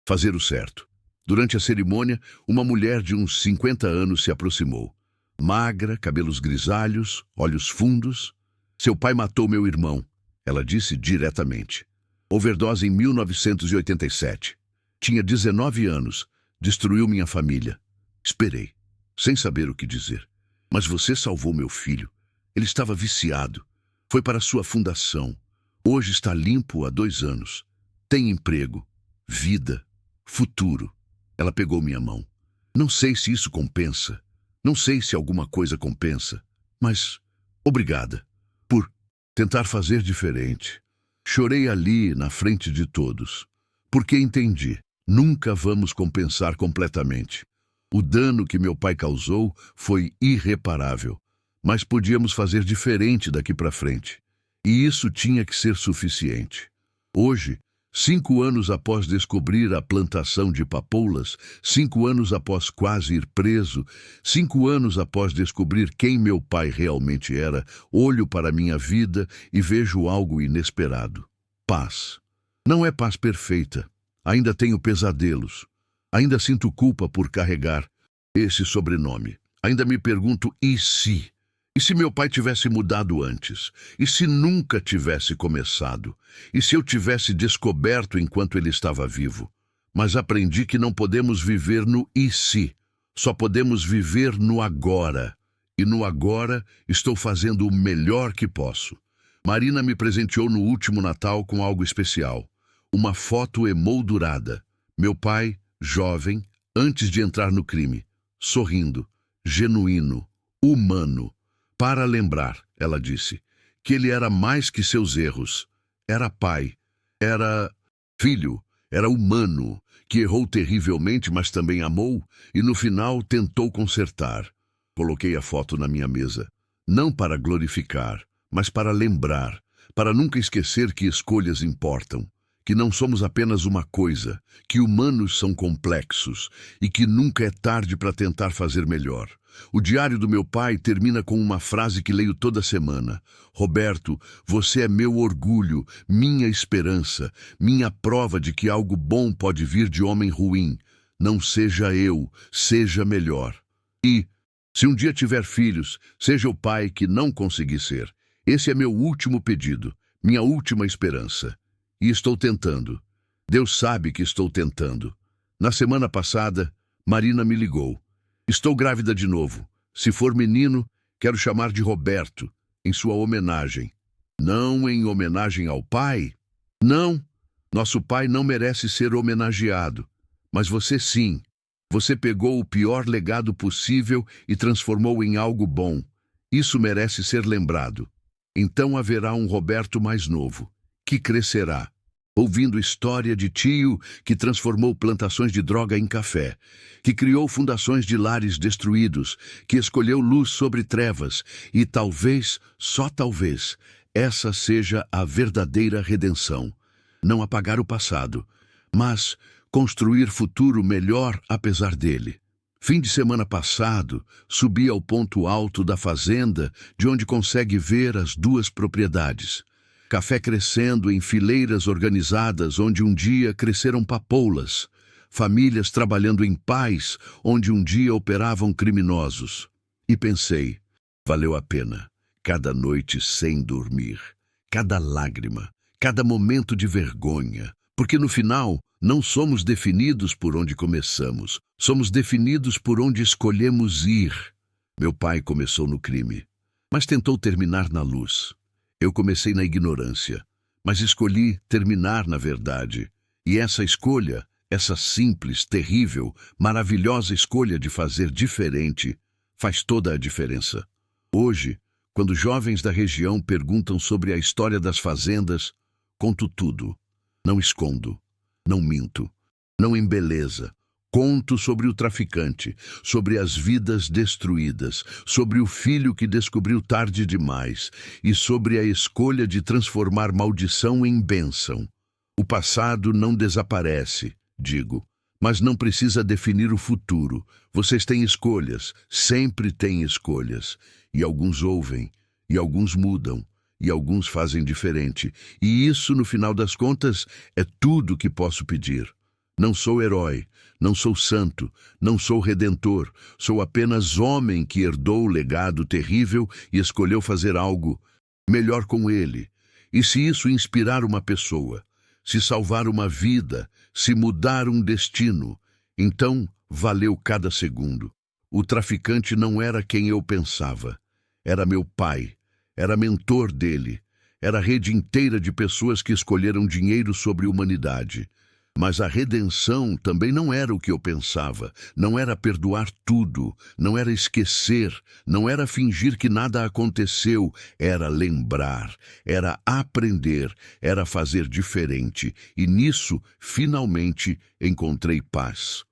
fazer o certo. Durante a cerimônia, uma mulher de uns 50 anos se aproximou. Magra, cabelos grisalhos, olhos fundos. Seu pai matou meu irmão, ela disse diretamente. Overdose em 1987. Tinha 19 anos. Destruiu minha família. Esperei, sem saber o que dizer. Mas você salvou meu filho. Ele estava viciado. Foi para sua fundação. Hoje está limpo há 2 anos. Tem emprego, vida, futuro. Ela pegou minha mão. Não sei se isso compensa. Não sei se alguma coisa compensa. Mas obrigada por tentar fazer diferente. Chorei ali, na frente de todos. Porque entendi. Nunca vamos compensar completamente. O dano que meu pai causou foi irreparável. Mas podíamos fazer diferente daqui para frente. E isso tinha que ser suficiente. Hoje, 5 anos após descobrir a plantação de papoulas, 5 anos após quase ir preso, 5 anos após descobrir quem meu pai realmente era, olho para minha vida e vejo algo inesperado. Paz. Não é paz perfeita. Ainda tenho pesadelos. Ainda sinto culpa por carregar esse sobrenome. Ainda me pergunto, e se? E se meu pai tivesse mudado antes? E se nunca tivesse começado? E se eu tivesse descoberto enquanto ele estava vivo? Mas aprendi que não podemos viver no e se. Só podemos viver no agora. E no agora estou fazendo o melhor que posso. Marina me presenteou no último Natal com algo especial. Uma foto emoldurada. Meu pai, jovem, antes de entrar no crime. Sorrindo, genuíno, humano. Para lembrar, ela disse, que ele era mais que seus erros. Era pai, era filho, era humano, que errou terrivelmente, mas também amou, e no final tentou consertar. Coloquei a foto na minha mesa, não para glorificar, mas para lembrar, para nunca esquecer que escolhas importam, que não somos apenas uma coisa, que humanos são complexos e que nunca é tarde para tentar fazer melhor. O diário do meu pai termina com uma frase que leio toda semana. Roberto, você é meu orgulho, minha esperança, minha prova de que algo bom pode vir de homem ruim. Não seja eu, seja melhor. E, se um dia tiver filhos, seja o pai que não consegui ser. Esse é meu último pedido, minha última esperança. E estou tentando. Deus sabe que estou tentando. Na semana passada, Marina me ligou. Estou grávida de novo. Se for menino, quero chamar de Roberto, em sua homenagem. Não em homenagem ao pai? Não. Nosso pai não merece ser homenageado. Mas você sim. Você pegou o pior legado possível e transformou em algo bom. Isso merece ser lembrado. Então haverá um Roberto mais novo, que crescerá, ouvindo história de tio que transformou plantações de droga em café, que criou fundações de lares destruídos, que escolheu luz sobre trevas, e talvez, só talvez, essa seja a verdadeira redenção. Não apagar o passado, mas construir futuro melhor apesar dele. Fim de semana passado, subi ao ponto alto da fazenda, de onde consegue ver as 2 propriedades. Café crescendo em fileiras organizadas, onde um dia cresceram papoulas. Famílias trabalhando em paz, onde um dia operavam criminosos. E pensei, valeu a pena. Cada noite sem dormir, cada lágrima, cada momento de vergonha. Porque no final, não somos definidos por onde começamos. Somos definidos por onde escolhemos ir. Meu pai começou no crime, mas tentou terminar na luz. Eu comecei na ignorância, mas escolhi terminar na verdade. E essa escolha, essa simples, terrível, maravilhosa escolha de fazer diferente, faz toda a diferença. Hoje, quando jovens da região perguntam sobre a história das fazendas, conto tudo. Não escondo, não minto, não embeleza. Conto sobre o traficante, sobre as vidas destruídas, sobre o filho que descobriu tarde demais e sobre a escolha de transformar maldição em bênção. O passado não desaparece, digo, mas não precisa definir o futuro. Vocês têm escolhas, sempre têm escolhas. E alguns ouvem, e alguns mudam, e alguns fazem diferente. E isso, no final das contas, é tudo que posso pedir. Não sou herói, não sou santo, não sou redentor, sou apenas homem que herdou o legado terrível e escolheu fazer algo melhor com ele. E se isso inspirar uma pessoa, se salvar uma vida, se mudar um destino, então valeu cada segundo. O traficante não era quem eu pensava. Era meu pai, era mentor dele, era a rede inteira de pessoas que escolheram dinheiro sobre humanidade. Mas a redenção também não era o que eu pensava, não era perdoar tudo, não era esquecer, não era fingir que nada aconteceu, era lembrar, era aprender, era fazer diferente, e nisso, finalmente, encontrei paz.